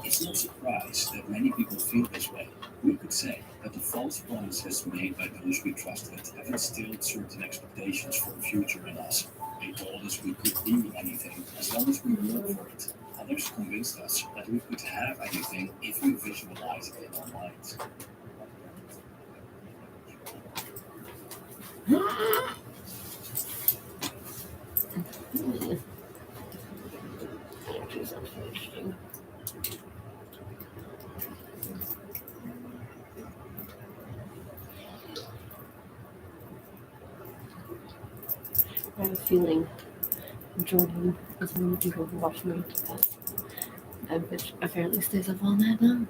It's no surprise that many people feel this way. We could say that the false promises made by those we trusted have instilled certain expectations for the future in us. They told us we could be anything as long as we worked for it. Others convinced us that we could have anything if we visualize it in our minds. I have a feeling Jordan is one of the people who watch me. That bitch apparently stays up all night long.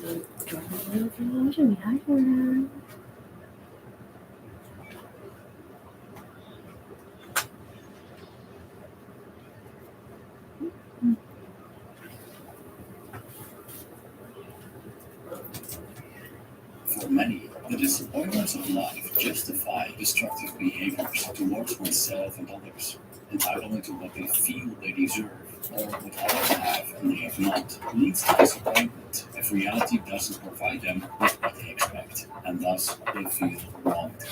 So Jordan is watching me. Hi, Jordan. For many, the disappointments of life justify destructive behaviors towards oneself and others, entitling to what they feel they deserve or what others have and they have not, leads to disappointment if reality doesn't provide them with what they expect, and thus they feel wronged.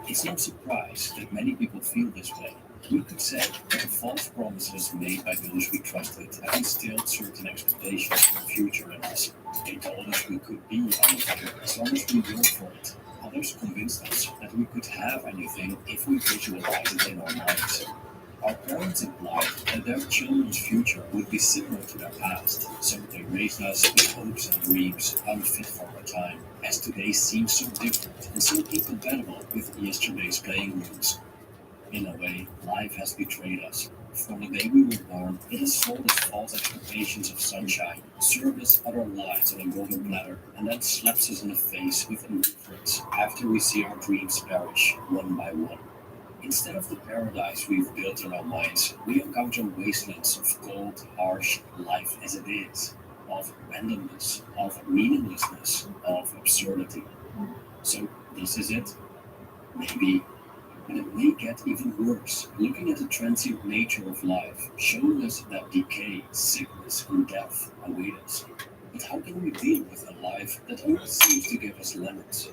It's no surprise that many people feel this way. We could say that the false promises made by those we trusted have instilled certain expectations for the future in us. They told us we could be anything as long as we worked for it. Others convinced us that we could have anything if we visualized it in our minds. Our parents implied that their children's future would be similar to their past, so they raised us with hopes and dreams unfit for our time, as today seems so different and so incompatible with yesterday's playing rules. In a way, life has betrayed us. From the day we were born, it has sold us false expectations of sunshine, served us other lives on a golden platter, and then slaps us in the face with indifference after we see our dreams perish one by one. Instead of the paradise we've built in our minds, we encounter wastelands of cold, harsh life as it is, of randomness, of meaninglessness, of absurdity. So, this is it? Maybe. But it may get even worse, looking at the transient nature of life, showing us that decay, sickness, and death await us. But how can we deal with a life that only seems to give us lemons?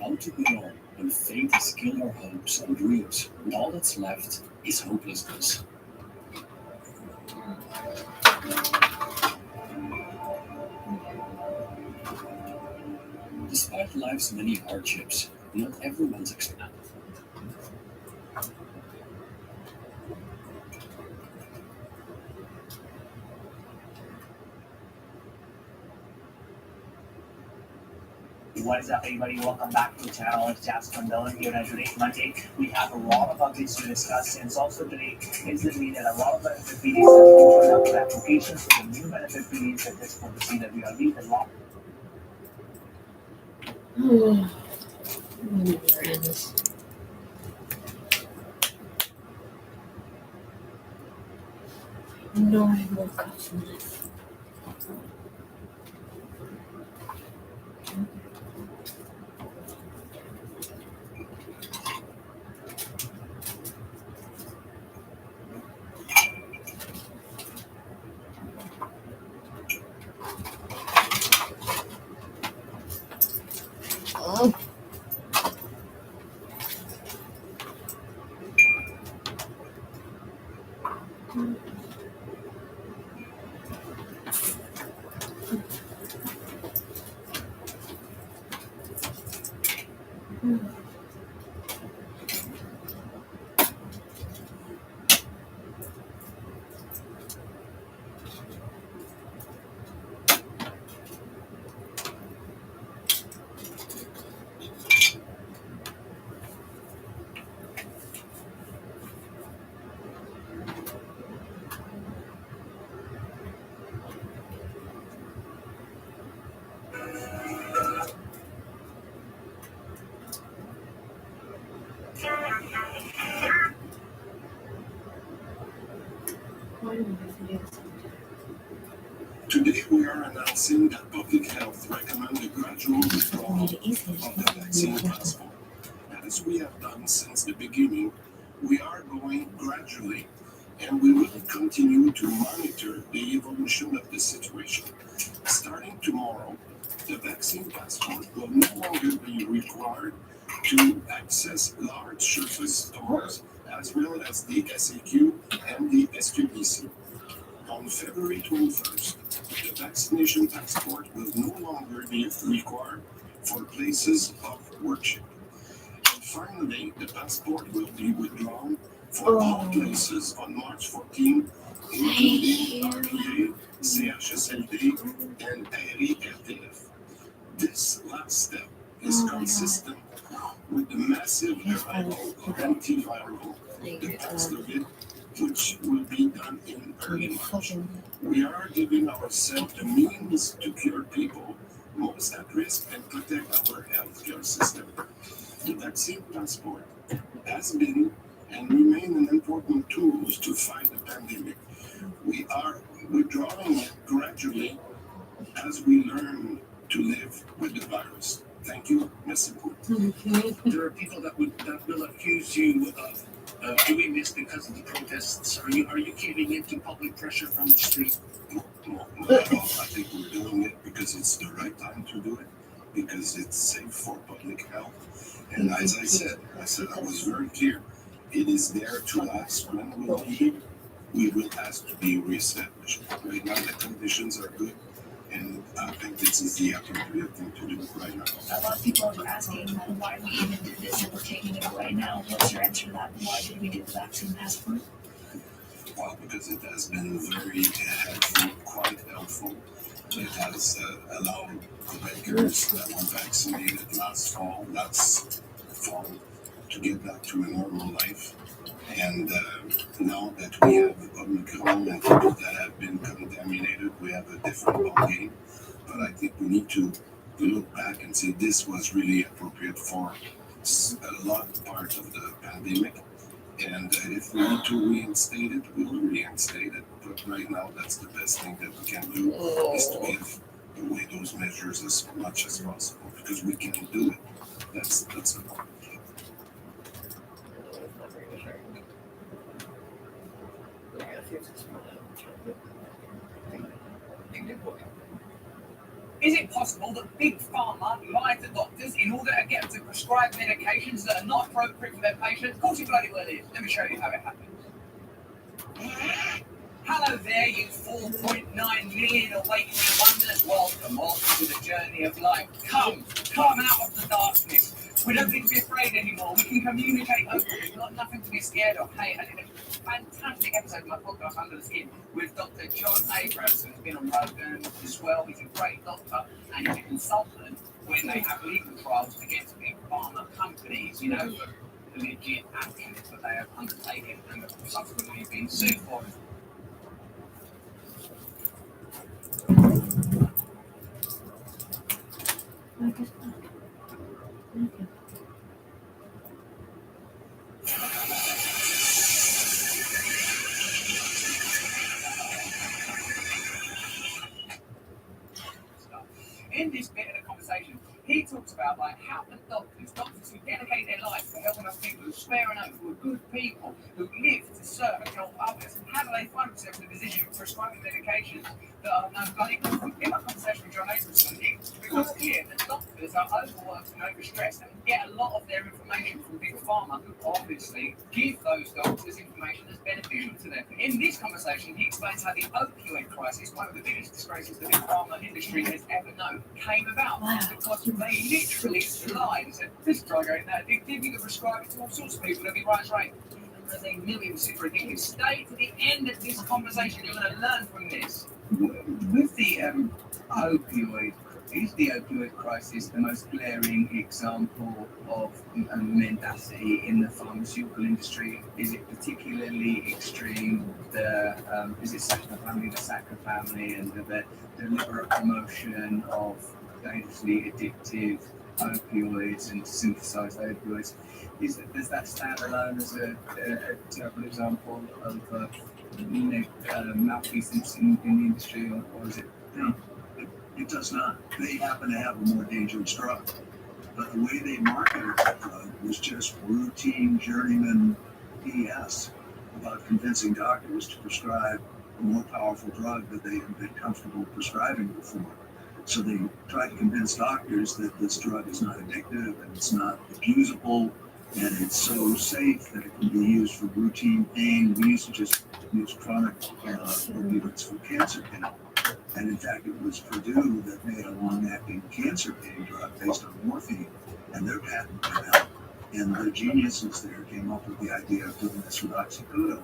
How to go on when fate has killed our hopes and dreams, and all that's left is hopelessness. Despite life's many hardships, not everyone's expected. What is up, everybody? Welcome back to the channel. It's Jasper Miller here, and today, Monday, we have a lot of updates to discuss. And also today is the day that a lot of benefit PDs have been joined up with applications for the new benefit PDs that is for the CWRB. The law. No more coffee. Oh. Today we are announcing that public health recommends a gradual withdrawal of the vaccine passport. As we have done since the beginning, we are going gradually, and we will continue to monitor the evolution of the situation. Starting tomorrow, the vaccine passport will no longer be required to access large surface stores as well as the SAQ and the SQDC. On February 21st, the vaccination passport will no longer be required for places of worship. And finally, the passport will be withdrawn for all places on March 14, including RPA, CHSLD, and RERTF. This last step is consistent with the massive arrival of antiviral, the Paxlovid, which will be done in early March. We are giving ourselves the means to cure people most at risk and protect our healthcare system. The vaccine passport has been and remain an important tool to fight the pandemic. We are withdrawing it gradually as we learn to live with the virus. Thank you, Merci beaucoup. There are people that will accuse you of doing this because of the protests. Are you caving into public pressure from the street? No, not at all. I think we're doing it because it's the right time to do it, because it's safe for public health. And as I said, I was very clear. It is there to last. When we need it, we will ask to be reestablished. Right now, the conditions are good, and I think this is the appropriate thing to do right now. A lot of people are asking why we even did this and we're taking it away now. What's your answer to that? Why did we do the vaccine passport? Well, because it has been very helpful, quite helpful. It has allowed Quebecers that were vaccinated last fall, to get back to a normal life. And now that we have Omicron and people that have been contaminated, we have a different ballgame. But I think we need to look back and say this was really appropriate for a lot part of the pandemic. And if we need to reinstate it, we'll reinstate it. But right now, that's the best thing that we can do, is to give away those measures as much as possible, because we can do it. That's the point. Is it possible that Big Pharma lied to doctors in order to get them to prescribe medications that are not appropriate for their patients? Of course it bloody well is. Let me show you how it happens. Hello there, you 4.9 million awakening wonders. Welcome to the journey of life. Come out of the darkness. We don't need to be afraid anymore. We can communicate openly. We've got nothing to be scared of. Hey, I did a fantastic episode of my podcast, Under the Skin, with Dr. John Abrams, who's been on Rogan as well. He's a great doctor, and he's a consultant when they have legal trials against big pharma companies, you know, for the legit actions that they have undertaken and have subsequently been sued for. In this bit of the conversation, he talks about like how the doctors who dedicate their lives to helping us people, who swear an oath, who are good people, who live to serve and help others, how do they find themselves in a position of prescribing medications that are no bloody good? In my conversation with John Abrams, it becomes clear that doctors are overworked and overstressed and get a lot of their information from big pharma, who obviously give those doctors information that's beneficial to them. In this conversation, he explains how the opioid crisis, one of the biggest disgraces the big pharma industry has ever known, came about because they literally lied and said, this drug ain't that addictive, you can prescribe it to all sorts of people, they'll be right. And they knew it was super addictive. Stay to the end of this conversation, you're going to learn from this. With the opioid, is the opioid crisis the most glaring example of mendacity in the pharmaceutical industry? Is it particularly extreme? Is it the Sacker family and the deliberate promotion of dangerously addictive opioids and synthesized opioids? Does that stand alone as a terrible example of malfeasance in the industry, or is it? No, it does not. They happen to have a more dangerous drug. But the way they marketed that drug was just routine journeyman BS about convincing doctors to prescribe a more powerful drug that they had been comfortable prescribing before. So they tried to convince doctors that this drug is not addictive and it's not abusable and it's so safe that it can be used for routine pain. We used to just use chronic opioids for cancer pain. And in fact, it was Purdue that made a long-acting cancer pain drug based on morphine, and their patent came out. And the geniuses there came up with the idea of doing this with oxycodone,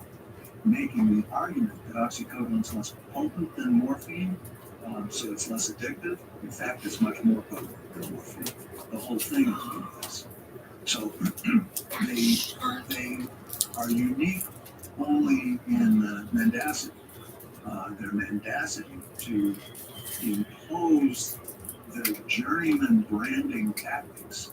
making the argument that oxycodone is less potent than morphine, so it's less addictive. In fact, it's much more potent than morphine. The whole thing is doing this. So they are unique only in mendacity. Their mendacity to impose the journeyman branding tactics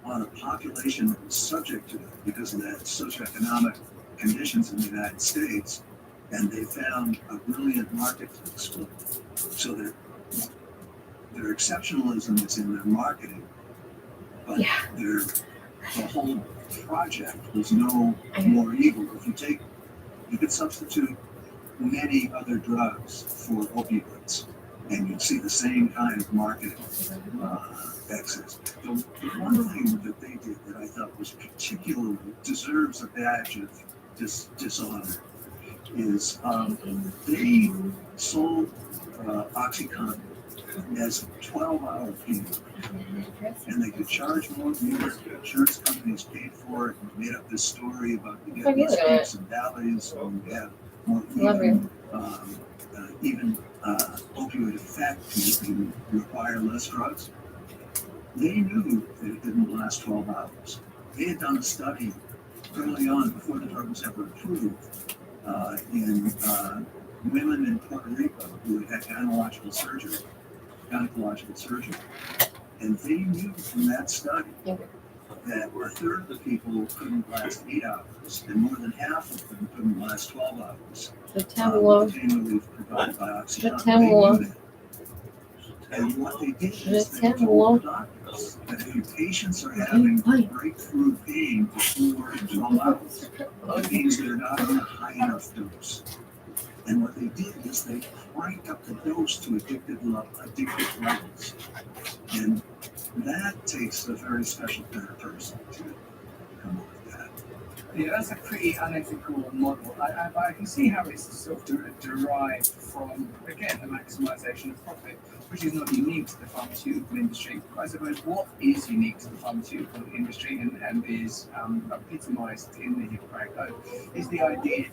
on a population that was subject to it because of the socioeconomic conditions in the United States, and they found a brilliant marketplace for it. So their exceptionalism is in their marketing, but the whole project was no more evil. You could substitute many other drugs for opioids, and you'd see the same kind of marketing excess. The one thing that they did that I thought was particularly deserves a badge of dishonor is they sold OxyContin as a 12-hour pill, and they could charge more. The insurance companies paid for it and made up this story about the peaks and valleys, and we have more even opioid effect can require less drugs. They knew that it didn't last 12 hours. They had done a study early on, before the drug was ever approved, in women in Puerto Rico who had had gynecological surgery. And they knew from that study that a third of the people couldn't last 8 hours, and more than half of them couldn't last 12 hours. The pain relief provided by oxycontin. And what they did is they told the doctors that if your patients are having breakthrough pain before 12 hours, it means they're not on a high enough dose. And what they did is they cranked up the dose to addictive levels. And that takes a very special kind of person to come up with that. Yeah, that's a pretty unethical model. I can see how it's sort of derived from, again, the maximisation of profit, which is not unique to the pharmaceutical industry. I suppose what is unique to the pharmaceutical industry and is epitomised in the Hippocratic Oath is the idea